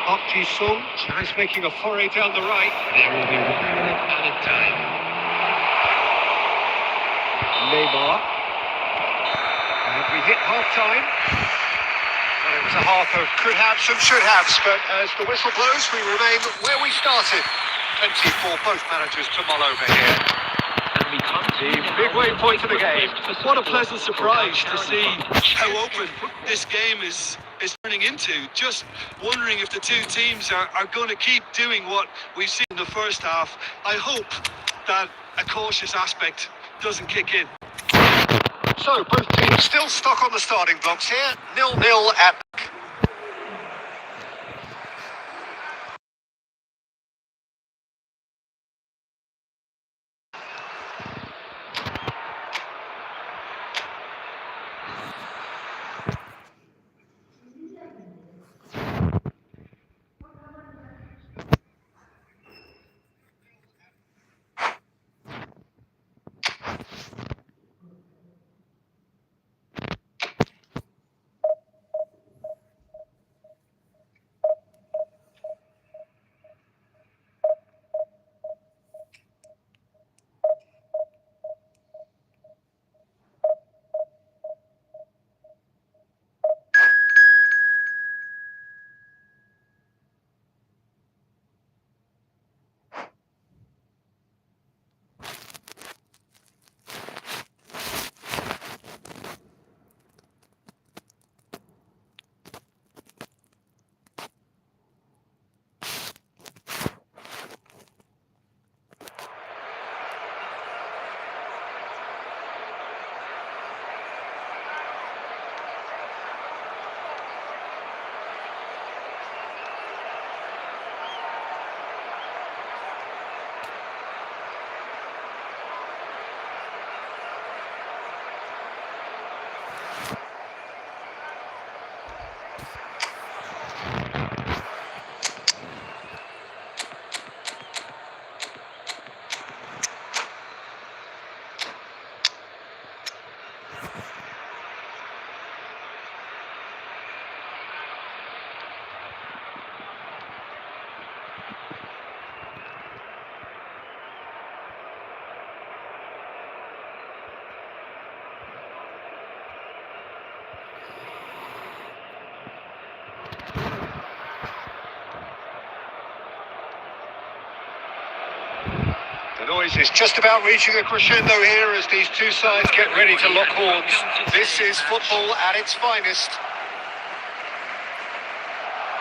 Park Ji-sung tries making a foray down the right.
There will be 1 minute added time.
Neymar. And we hit half-time. And it was a half of could-haves and should-haves, but as the whistle blows, we remain where we started. Plenty for both managers to mull over here. And The midway point of the game.
What a pleasant surprise to see how open this game is turning into. Just wondering if the two teams are going to keep doing what we've seen in the first half. I hope that a cautious aspect doesn't kick in.
So both teams still stuck on the starting blocks here. 0-0 at The noise is just about reaching a crescendo here as these two sides get ready to lock horns. This is football at its finest.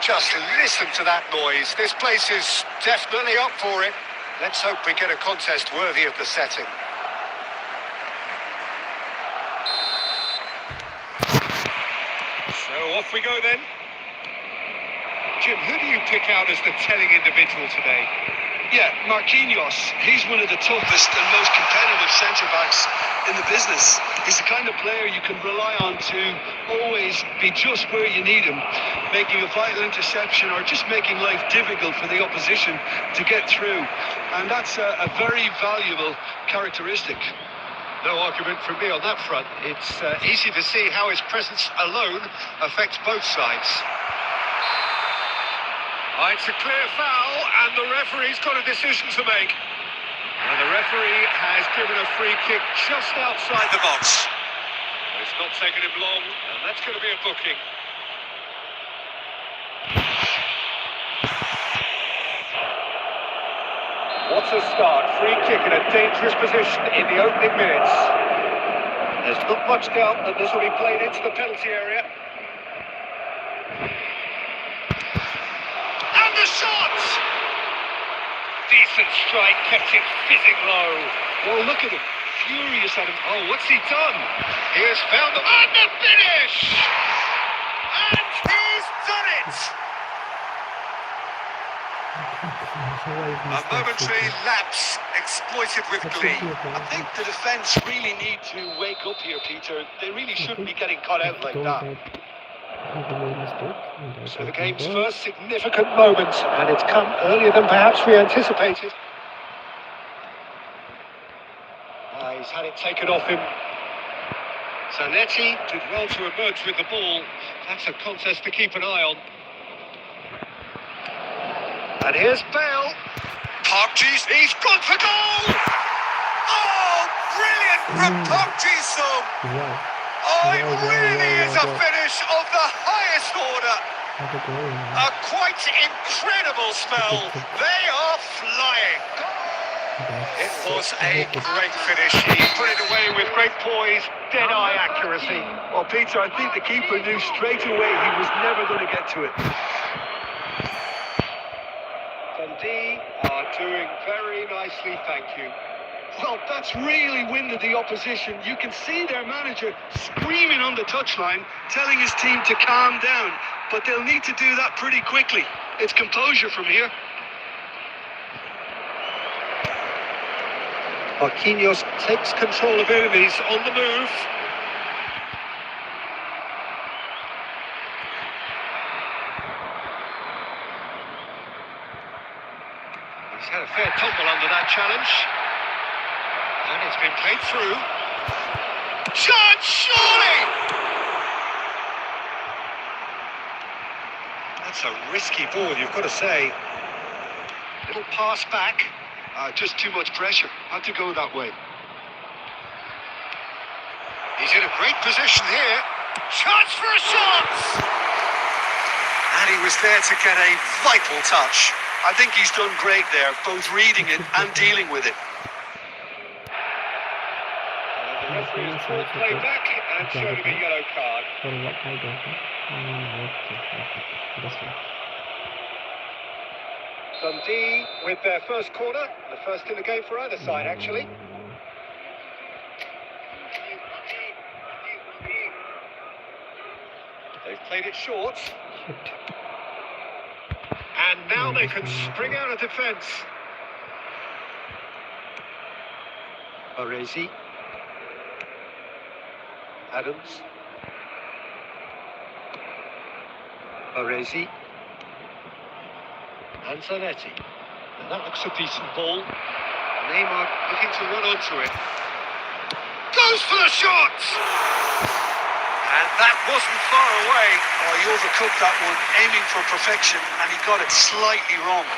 Just listen to that noise. This place is definitely up for it. Let's hope we get a contest worthy of the setting. So off we go then. Jim, who do you pick out as the telling individual today?
Yeah, Marquinhos, he's one of the toughest and most competitive centre-backs in the business. He's the kind of player you can rely on to always be just where you need him, making a vital interception or just making life difficult for the opposition to get through. And that's a very valuable characteristic.
No argument from me on that front. It's easy to see how his presence alone affects both sides. It's a clear foul, and the referee's got a decision to make. And the referee has given a free kick just outside the box. It's not taken him long, and that's going to be a booking. What a start. Free kick in a dangerous position in the opening minutes. There's not much doubt that this will be played into the penalty area. The shot! Decent strike, kept it fizzing low.
Oh, look at him, furious at him.
Oh, what's he done? He has found the... And the finish! And he's done it! A momentary lapse exploited with glee.
I think the defence really need to wake up here, Peter. They really shouldn't be getting caught out like that.
So the game's first significant moment, and it's come earlier than perhaps we anticipated. He's had it taken off him. Zanetti did well to emerge with the ball. That's a contest to keep an eye on. And here's Bale. Park Ji-sung, he's gone for goal! Oh, brilliant from Park Ji-sung!
Wow.
Oh, it really is a finish of the highest order. A quite incredible spell. They are flying. It It was a great finish. He put it away with great poise, dead-eye accuracy.
Well, Peter, I think the keeper knew straight away he was never going to get to it.
Dundee are doing very nicely, thank you.
Well, that's really winded the opposition. You can see their manager screaming on the touchline, telling his team to calm down. But they'll need to do that pretty quickly. It's composure from here.
Marquinhos takes control of enemies on the move. He's had a fair tumble under that challenge. And it's been played through. Shot, surely! That's a risky ball, you've got to say. Little pass back.
Just too much pressure. Had to go that way.
He's in a great position here. Chance for a shot! And he was there to get a vital touch.
I think he's done great there, both reading it and dealing with it.
The referee has called play back and showed him a yellow card.
For what I don't know. Okay. This one.
Dundee with their first corner, the first in the game for either side actually. They've played it short. And now they can spring out of defence. Baresi. Adams. Baresi. And Zanetti. And that looks a decent ball. Neymar looking to run onto it. Goes for the shot! And that wasn't far away.
Oh, he overcooked that one, aiming for perfection, and he got it slightly wrong.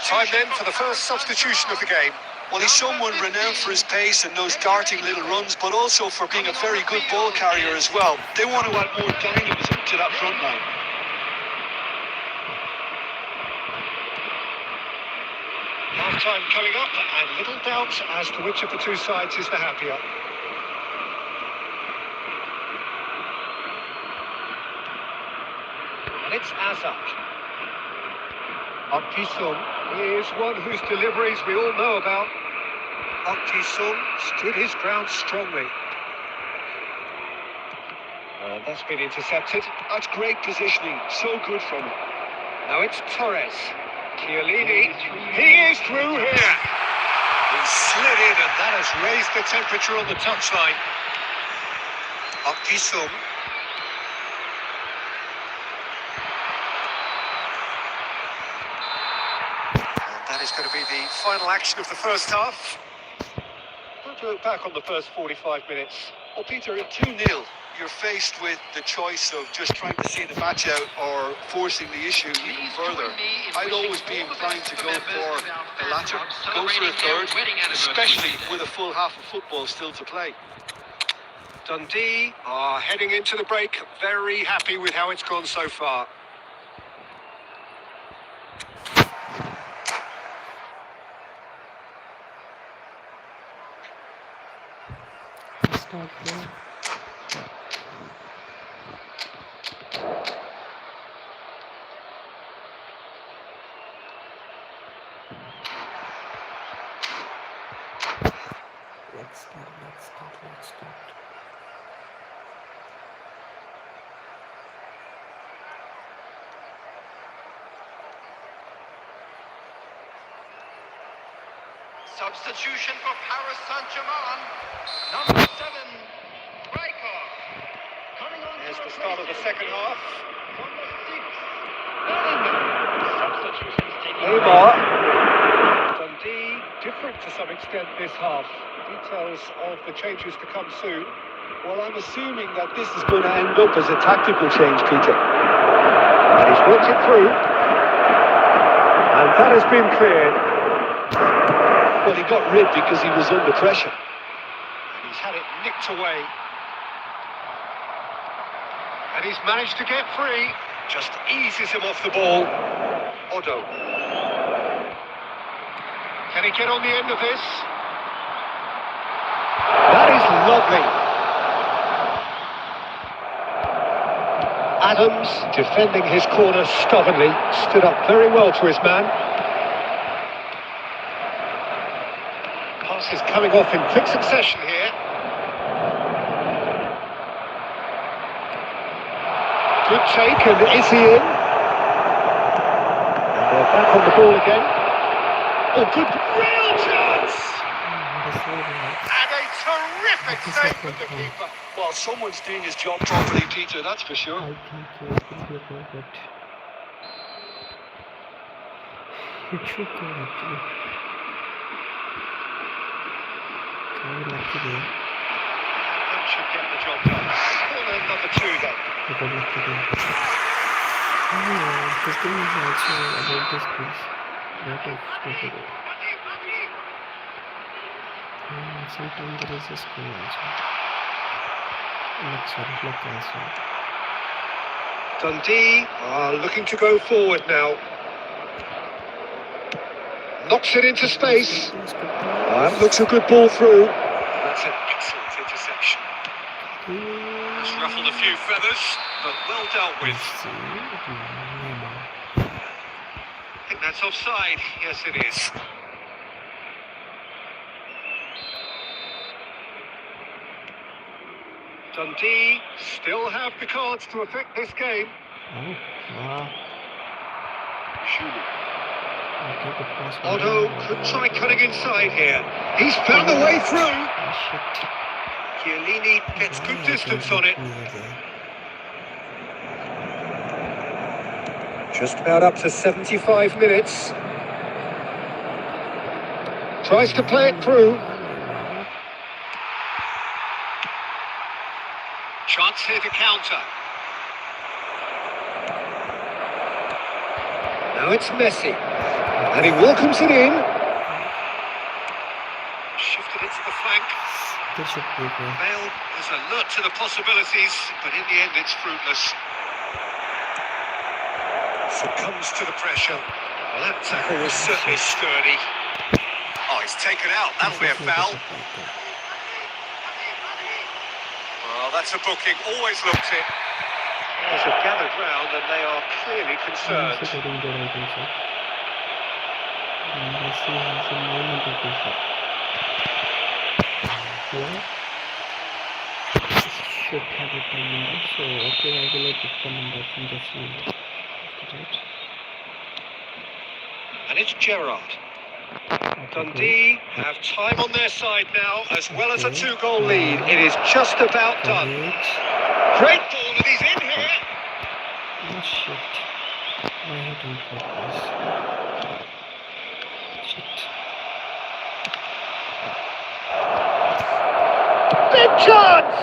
Time then for the first substitution of the game.
Well, he's someone renowned for his pace and those darting little runs, but also for being a very good ball carrier as well. They want to add more dynamism to that front line.
Half-time coming up, and little doubt as to which of the two sides is the happier. And it's Azak. Park Ji-sung is one whose deliveries we all know about. Park Ji-sung stood his ground strongly. And that's been intercepted.
That's great positioning, so good from him.
Now it's Torres. Chiellini, he is through here. He slid in and that has raised the temperature on the touchline. Park Ji-sung. Is going to be the final action of the first half. Don't you look back on the first 45 minutes?
Well, Peter, at 2-0, you're faced with the choice of just trying to see the match out or forcing the issue even further. I'd always be inclined to go for the latter. Go for a third, especially with a full half of football still to play.
Dundee are heading into the break, very happy with how it's gone so far.
Start there. Let's start.
Substitution for Paris Saint-Germain. Number 7, Riker. Coming on.
Here's the start of the second half.
Number 6, Bellingham. Substitutions taking
Neymar. Dundee different to some extent this half. Details of the changes to come soon.
Well, I'm assuming that this is going to end up as a tactical change, Peter.
And he's worked it through. And that has been cleared.
Well, he got rid because he was under pressure.
And he's had it nicked away. And he's managed to get free. Just eases him off the ball. Odo. Can he get on the end of this? That is lovely. Adams, defending his corner stubbornly, stood up very well to his man. Pass is coming off in quick succession here. Good take, and is he in? And they're back on the ball again. Oh, good, real chance! And a terrific save from the keeper.
Well, someone's doing his job properly, Peter, that's for sure.
I think it will be a goal, but it should go actually. Very lucky there.
That should get the job done. Corner number 2 then.
A good lucky there. This game is also about the skills. Lot of skill. And sometimes there is a skill also. Luck also.
Dundee are looking to go forward now. Knocks it into space. That looks a good ball through. That's an excellent interception. It's ruffled a few feathers, but well dealt with. I think that's offside. Yes, it is. Dundee still have the cards to affect this game.
Oh, wow.
Shulu.
Okay, good pass.
Otto could try cutting inside here. He's found the way through.
Oh, shit.
Chiellini gets good distance on it. Just about up to 75 minutes. Tries to play it through. Chance here to counter. Now it's Messi. And he welcomes it in. Shifted it to the flank.
This should be good.
Bale is alert to the possibilities, but in the end it's fruitless. Succumbs to the pressure. Well, that tackle was certainly sturdy. Oh, he's taken out. That'll be a foul. Well, that's a booking. Always looked it. Players have gathered round and they are clearly concerned.
Messi has a moment of this. Yeah. Should have it on number. So, okay, I will pick the number from this number. After that.
And it's Gerrard. Dundee have time on their side now, as well as a 2-goal lead. It is just about done. Great ball, and he's in here.
Oh shit. Why I don't focus? Shit.
Big chance!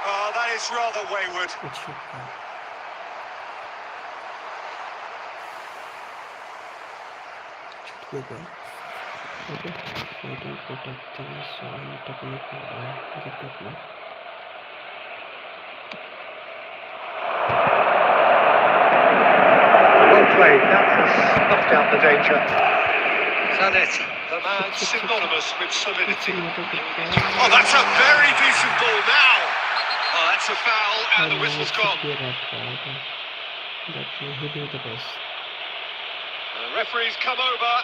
Oh, that is rather wayward.
It should go. Should be good. Okay. I don't protect things, so I'm taking it for get that now.
Well played, that has snuffed out the danger. Zanetti, the man synonymous with solidity. Oh, that's a very decent ball now. Oh, that's a foul, and the whistle's gone.
But he did the best.
The referee's come over.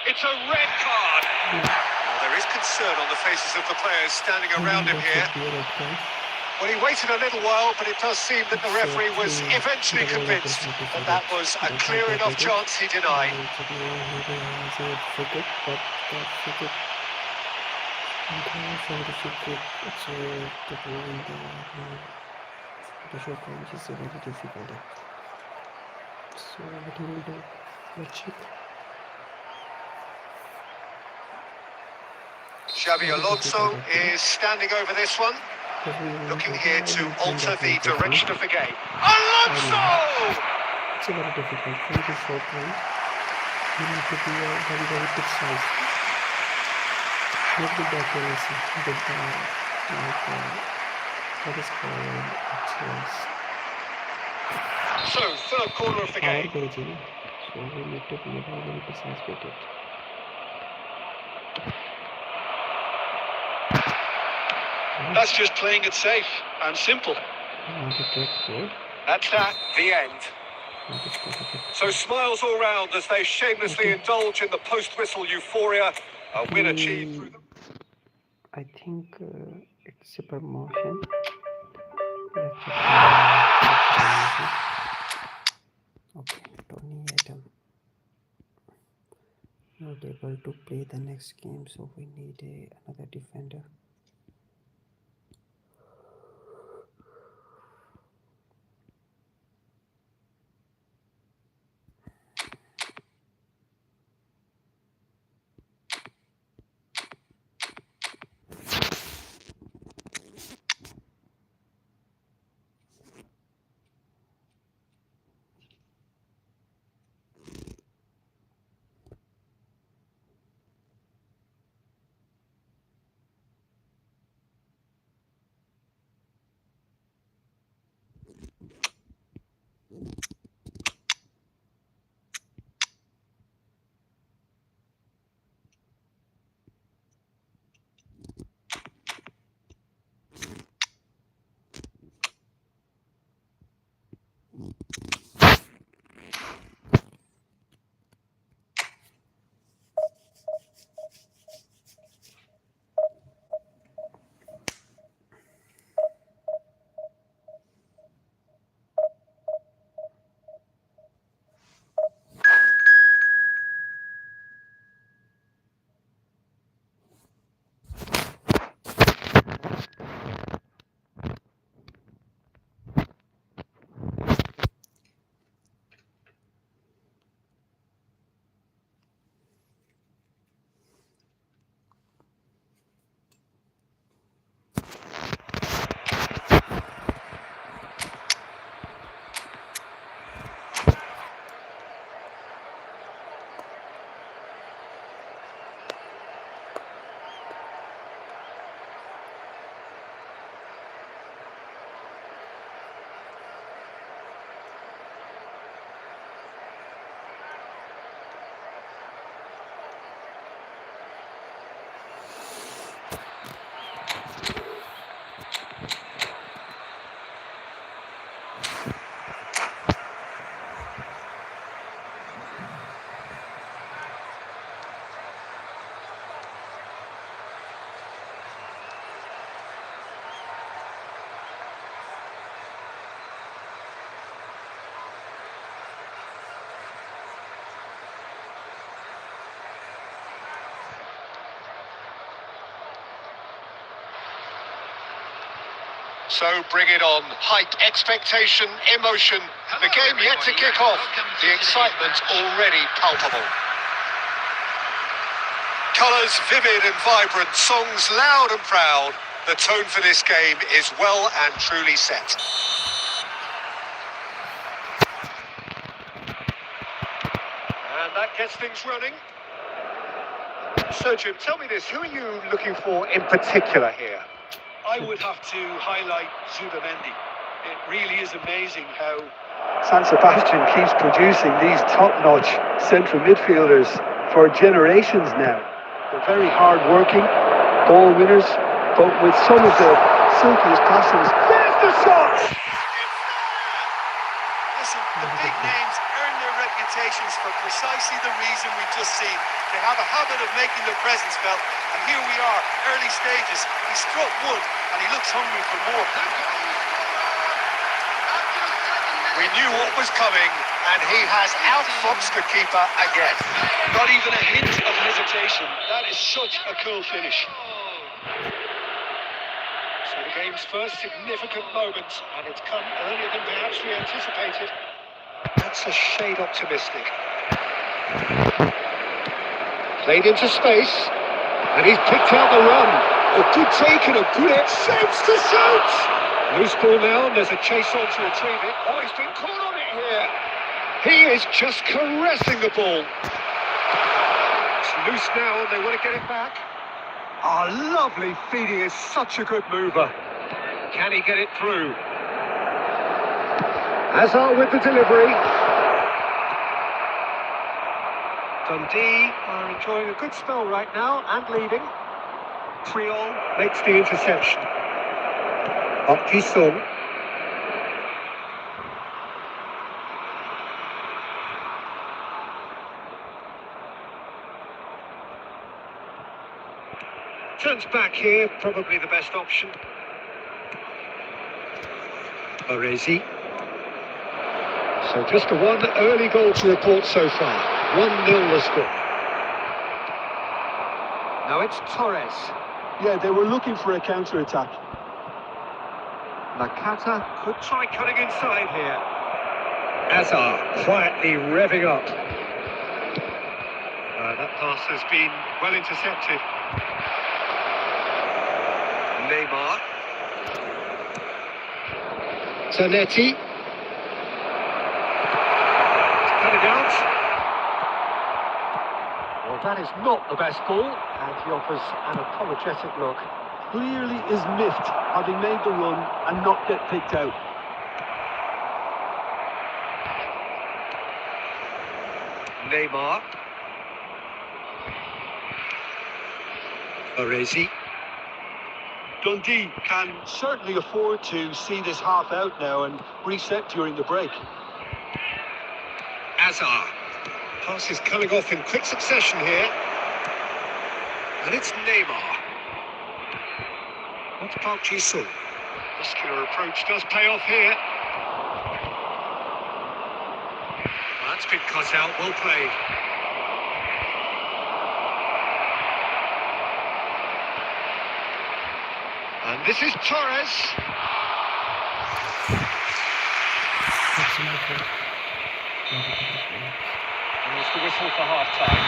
It's a red card. Well, there is concern on the faces of the players standing around him here. Well, he waited a little while, but it does seem that the referee was eventually convinced that that was a clear enough chance he denied.
So what we will do, let's check.
Xabi Alonso is standing over this one, looking here to alter the direction of the game. Alonso!
It's a very difficult from the short range. You need to be very, very precise. Not with the accuracy, with the That is called
So, third corner of the
power
game.
gauging. So we need to be very precise with it.
That's just playing it safe and simple.
Not a dreadful.
That's that, the end.
Not a dreadful.
So smiles all round as they shamelessly indulge in the post-whistle euphoria. A win achieved through them.
I think it's a promotion. Let's check okay, Tony item. Not able to play the next game, so we need another defender.
So bring it on. Hype, expectation, emotion. The game yet to kick off. The excitement already palpable. Colours vivid and vibrant, songs loud and proud. The tone for this game is well and truly set. And that gets things running. So Jim, tell me this, who are you looking for in particular here?
I would have to highlight Zubamendi. It really is amazing how San Sebastian keeps producing these top-notch central midfielders for generations now. They're very hard-working, ball winners, but with some of the silkiest passes. There's the shot!
Listen, the big names earn their reputations for precisely the reason we've just seen. They have a habit of making their presence felt, and here we are, early stages. He struck one, and he looks hungry for more.
We knew what was coming, and he has outfoxed the keeper again.
Not even a hint of hesitation. That is such a cool finish.
So the game's first significant moment, and it's come earlier than perhaps we anticipated. That's a shade optimistic. Played into space, and he's picked out the run. A good take and a good shapes to shoot! Loose ball now, and there's a chase on to retrieve it. Oh, he's been caught on it here. He is just caressing the ball. It's loose now, and they want to get it back. Oh, lovely feed. He is such a good mover. Can he get it through? Hazard with the delivery. Dundee are enjoying a good spell right now and leading. Triol makes the interception. Park Ji-sung. Turns back here, probably the best option. Baresi. So just the one early goal to report so far. 1-0 the score. Now it's Torres.
Yeah, they were looking for a counter-attack.
Nakata could try cutting inside here. Hazard quietly revving up. That pass has been well intercepted. Neymar. Zanetti. Cut it out. Well, that is not the best ball, and he offers an apologetic look.
Clearly is miffed, having made the run and not get picked out.
Neymar. Baresi.
Dundee can certainly afford to see this half out now and reset during the break.
Hazard. Pass is coming off in quick succession here. And it's Neymar. What's Park Ji-sung? Muscular approach does pay off here. Well, that's been cut out, well played. And this is Torres. And it's the whistle for half-time.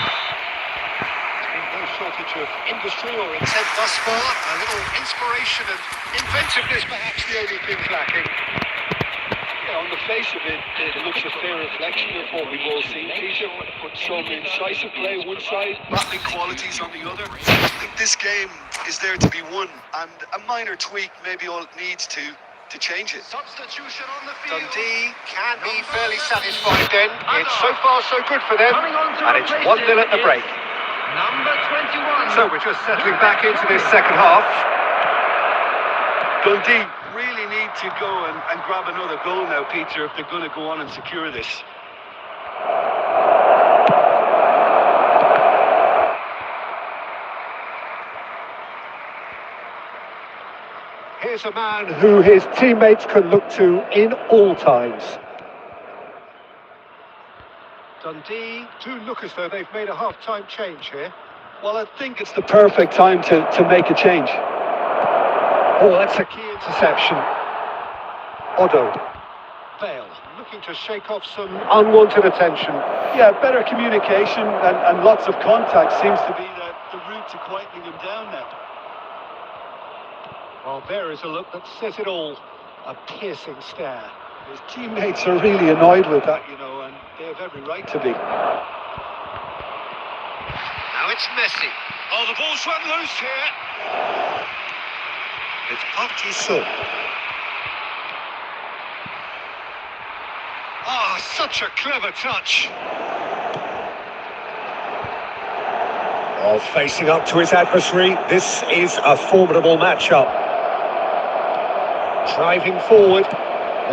There's been no shortage of industry or intent thus far. A little inspiration and inventiveness, perhaps the only thing lacking.
Yeah, on the face of it, it looks a fair reflection of what we've all seen, Peter. Some incisive play one side, battling qualities on the other. I think this game is there to be won, and a minor tweak may be all it needs to change it.
Substitution on the field. Dundee can be fairly satisfied then. It's so far so good for them. And it's 1-0 at the break.
Number 21.
So we're just settling back into this second half.
Dundee really need to go and grab another goal now, Peter, if they're going to go on and secure this.
Here's a man who his teammates can look to in all times. Dundee do look as though they've made a half-time change here.
Well, I think it's the perfect time to make a change.
Oh, that's a key interception. Odo. Bale looking to shake off some unwanted attention.
Yeah, better communication and lots of contact seems to be the route to quietening him down now.
Well, there is a look that says it all. A piercing stare.
His teammates are really annoyed with that, you know, and they have every right to be.
Now it's Messi. Oh, the ball's run loose here. It's Park Ji-sung. Ah, such a clever touch. Oh, facing up to his adversary. This is a formidable matchup. Driving forward.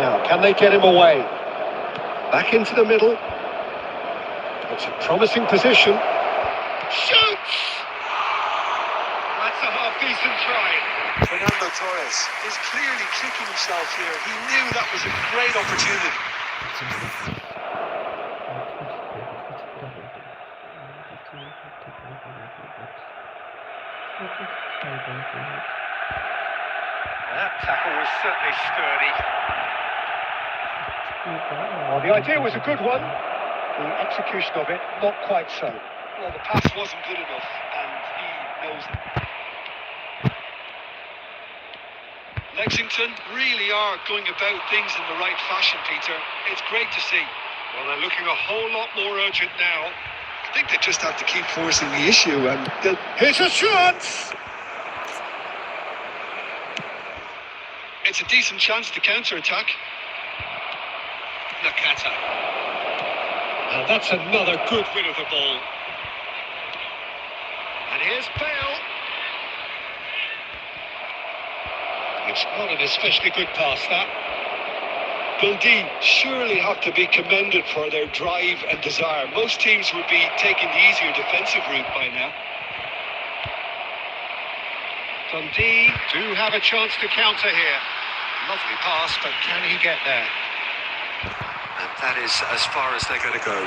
Now, can they get him away? Back into the middle. It's a promising position. Shoots! That's a half-decent try.
Fernando Torres is clearly kicking himself here. He knew that was a great opportunity.
That tackle was certainly sturdy. Well, the idea was a good one. The execution of it, not quite so.
Well, the pass wasn't good enough, and he knows it. Lexington really are going about things in the right fashion, Peter. It's great to see.
Well, they're looking a whole lot more urgent now.
I think they just have to keep forcing the issue, and
here's a chance!
It's a decent chance to counter-attack.
Nakata. And that's another good win of the ball. And here's Bale. It's not an especially good pass, that.
Dundee surely have to be commended for their drive and desire. Most teams would be taking the easier defensive route by now.
Dundee do have a chance to counter here. Lovely pass, but can he get there? And that is as far as they're going to go. And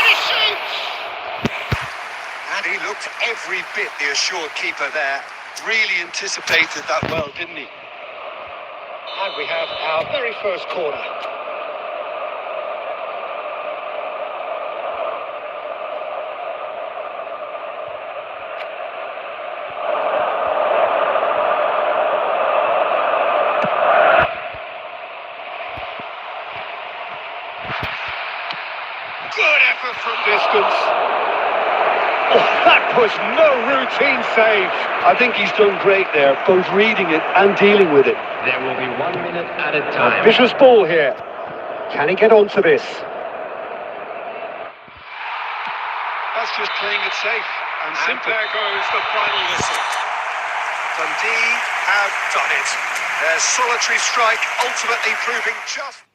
he shoots!
And he looked every bit the assured keeper there.
Really anticipated that well, didn't he?
And we have our very first corner. Good effort from distance.
Oh, that was no routine save. I think he's done great there, both reading it and dealing with it.
There will be 1 minute at a time.
Vicious ball here. Can he get onto this? That's just playing it safe and
And
simple.
there goes the final whistle.
Dundee have done it. Their solitary strike ultimately proving just.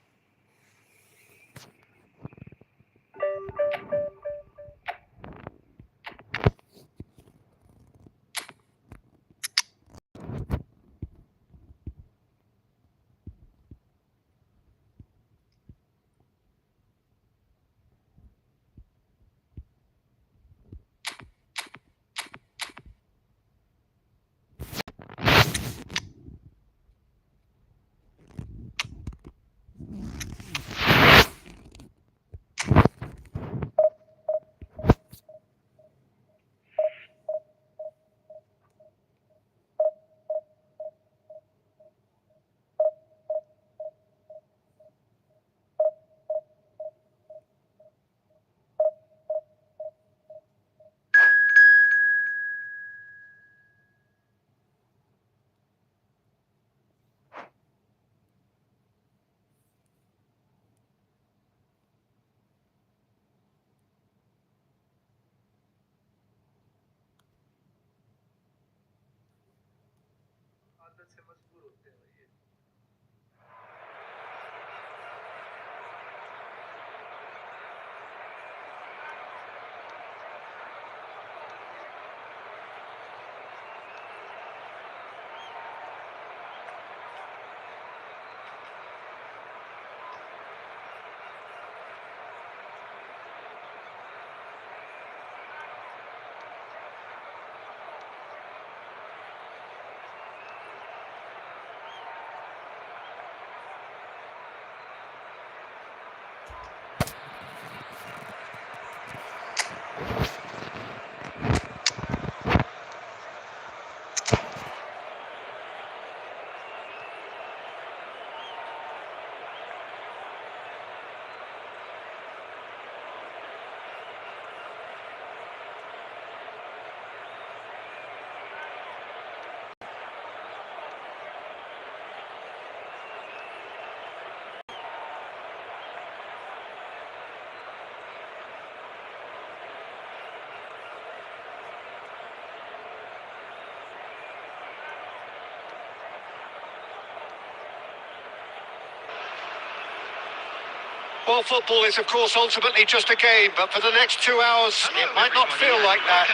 Well, football is, of course, ultimately just a game, but for the next 2 hours, it might not feel like that.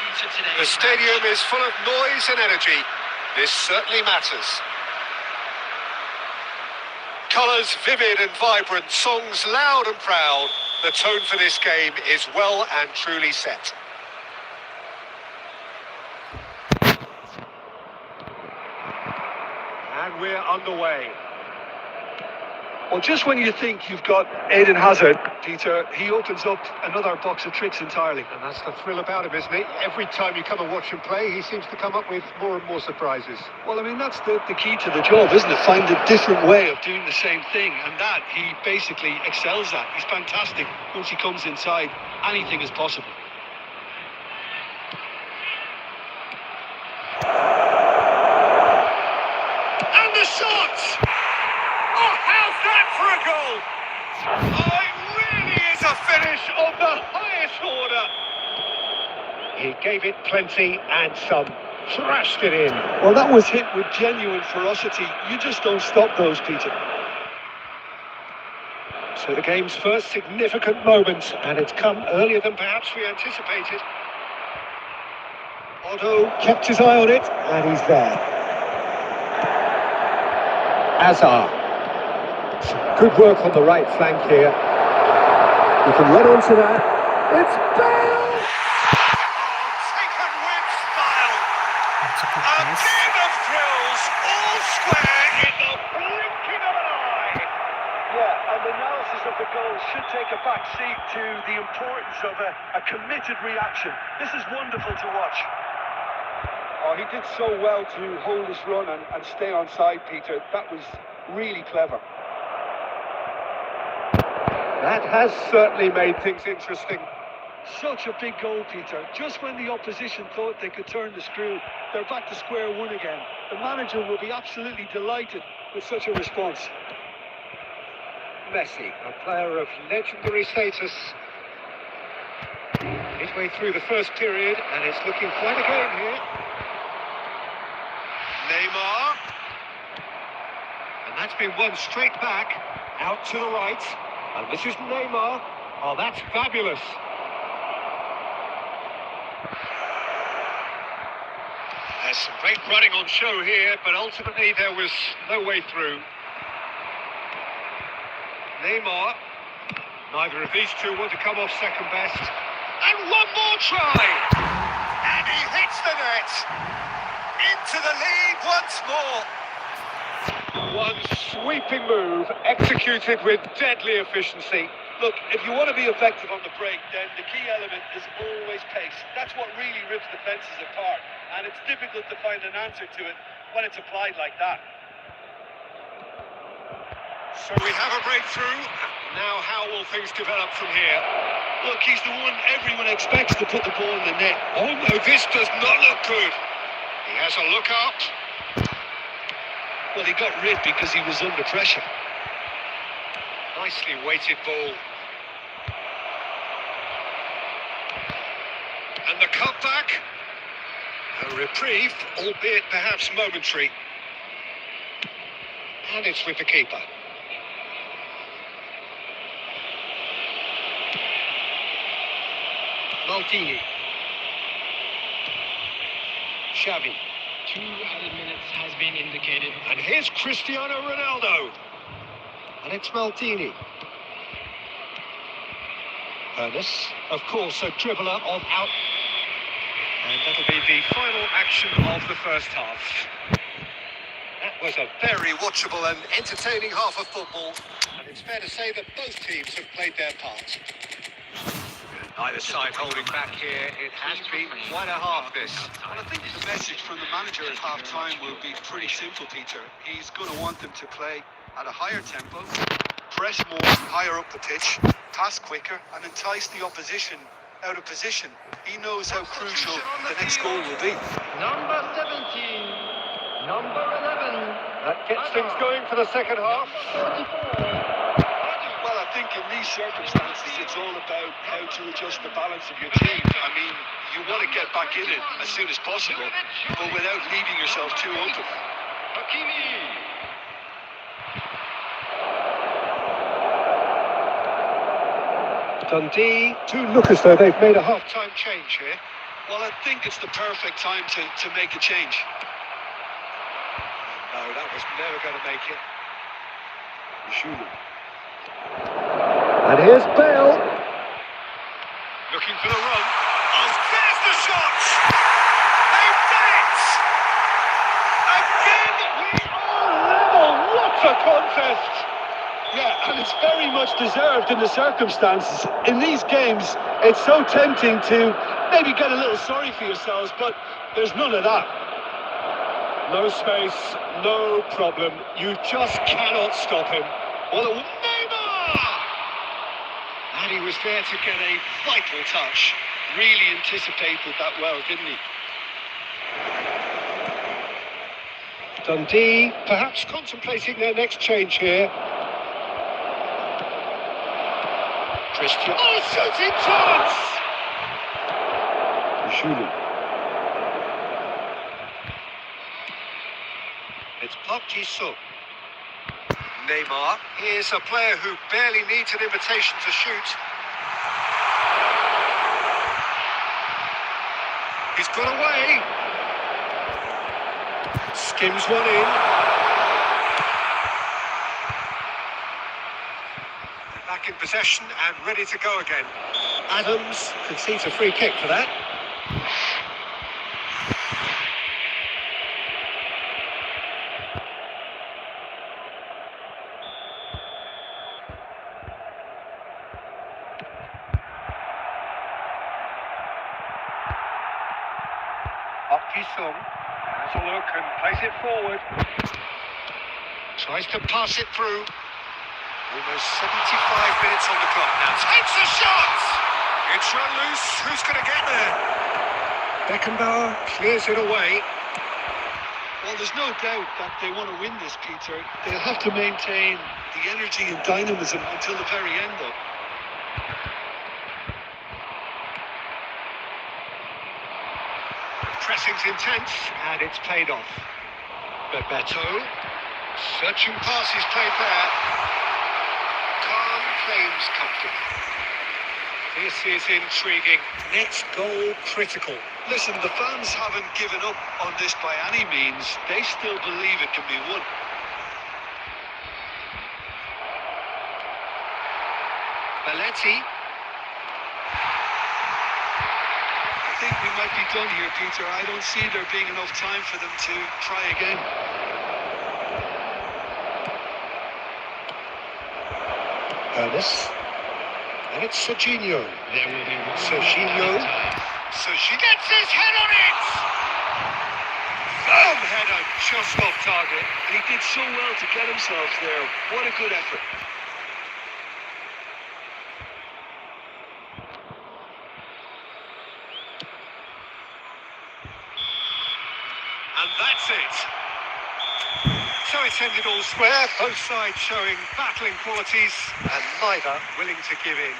The stadium is full of noise and energy. This certainly matters. Colours vivid and vibrant, songs loud and proud. The tone for this game is well and truly set. And we're underway.
Well, just when you think you've got Eden Hazard, Peter, he opens up another box of tricks entirely.
And that's the thrill about him, isn't it? Every time you come and watch him play, he seems to come up with more and more surprises.
Well, I mean, that's the key to the job, isn't it? Find a different way of doing the same thing. And that, he basically excels at. He's fantastic. Once he comes inside, anything is possible.
goal. Oh, it really is a finish of the highest order.
He gave it plenty and some. Thrashed it in.
Well, that was hit with genuine ferocity. You just don't stop those, Peter.
So the game's first significant moment, and it's come earlier than perhaps we anticipated. Otto kept his eye on it, and he's there. Azar. Good work on the right flank here. You can run onto that. It's Bale!
Taken with style.
That's a good
A
pass.
game of thrills, all square in the blinking of an eye.
Yeah, and the analysis of the goal should take a back seat to the importance of a committed reaction. This is wonderful to watch. Oh, he did so well to hold his run and stay on side, Peter. That was really clever.
That has certainly made things interesting.
Such a big goal, Peter. Just when the opposition thought they could turn the screw, they're back to square one again. The manager will be absolutely delighted with such a response.
Messi, a player of legendary status. Midway through the first period, and it's looking quite a game here.
Neymar.
And that's been won straight back, out to the right. And this is Neymar. Oh, that's fabulous. There's some great running on show here, but ultimately there was no way through. Neymar. Neither of these two want to come off second best. And one more try!
And he hits the net. Into the lead once more.
One sweeping move, executed with deadly efficiency.
Look, if you want to be effective on the break, then the key element is always pace. That's what really rips defences apart. And it's difficult to find an answer to it when it's applied like that.
So we have a breakthrough. Now how will things develop from here?
Look, he's the one everyone expects to put the ball in the net.
Oh no, this does not look good. He has a look up.
Well, he got rid because he was under pressure.
Nicely weighted ball. And the cutback. A reprieve, albeit perhaps momentary. And it's with the keeper. Maldini. Xavi.
2 added minutes has been indicated.
And here's Cristiano Ronaldo. And it's Maldini. Ernest, of course, a dribbler of out. And that'll be the final action of the first half. That was a very watchable and entertaining half of football. And it's fair to say that both teams have played their part. Neither side holding back here. It has been quite a half, this.
Well, I think the message from the manager at half-time will be pretty simple, Peter. He's going to want them to play at a higher tempo, press more, higher up the pitch, pass quicker, and entice the opposition out of position. He knows how crucial the next goal will be.
Number 17, number 11.
That gets things going for the second half.
44.
Well, I think in these circumstances, it's all about how to adjust the balance of your team. I mean, you want to get back in it as soon as possible, but without leaving yourself too open.
Hakimi.
Dundee do look as though they've made a half-time change here.
Well, I think it's the perfect time to make a change.
No, that was never going to make it. Zulu. And here's Bale. Looking for the run.
Oh, there's the shot! They've done it! Again, we are level!
What a contest!
Yeah, and it's very much deserved in the circumstances. In these games, it's so tempting to maybe get a little sorry for yourselves, but there's none of that.
No space, no problem. You just cannot stop him. Well, Neymar! And he was there to get a vital touch.
Really anticipated that well, didn't he?
Dundee perhaps contemplating their next change here. Christian. Oh, shooting chance!
Shulu.
It's Park Ji-sung. Neymar. Here's a player who barely needs an invitation to shoot. He's got away. Skims one in. They're back in possession and ready to go again. Adams concedes a free kick for that. Park Ji-sung has a look and plays it forward. Tries to pass it through. Almost 75 minutes on the clock now. Takes a shot! It's run loose. Who's going to get there? Beckenbauer clears it away.
Well, there's no doubt that they want to win this, Peter. They'll have to maintain the energy and dynamism until the very end, though.
Pressing's intense, and it's paid off. Bebeto, searching pass is played there. Calm claims comfortable. This is intriguing. Next goal critical.
Listen, the fans haven't given up on this by any means. They still believe it can be won.
Belletti.
I think we might be done here, Peter. I don't see there being enough time for them to try again.
Ernest. And it's Serginho.
There will be one
Serginho.
time.
Serginho gets his head on it! Firm header, just off target.
And he did so well to get himself there. What a good effort.
And that's it. So it's ended all square, both sides showing battling qualities and neither willing to give in.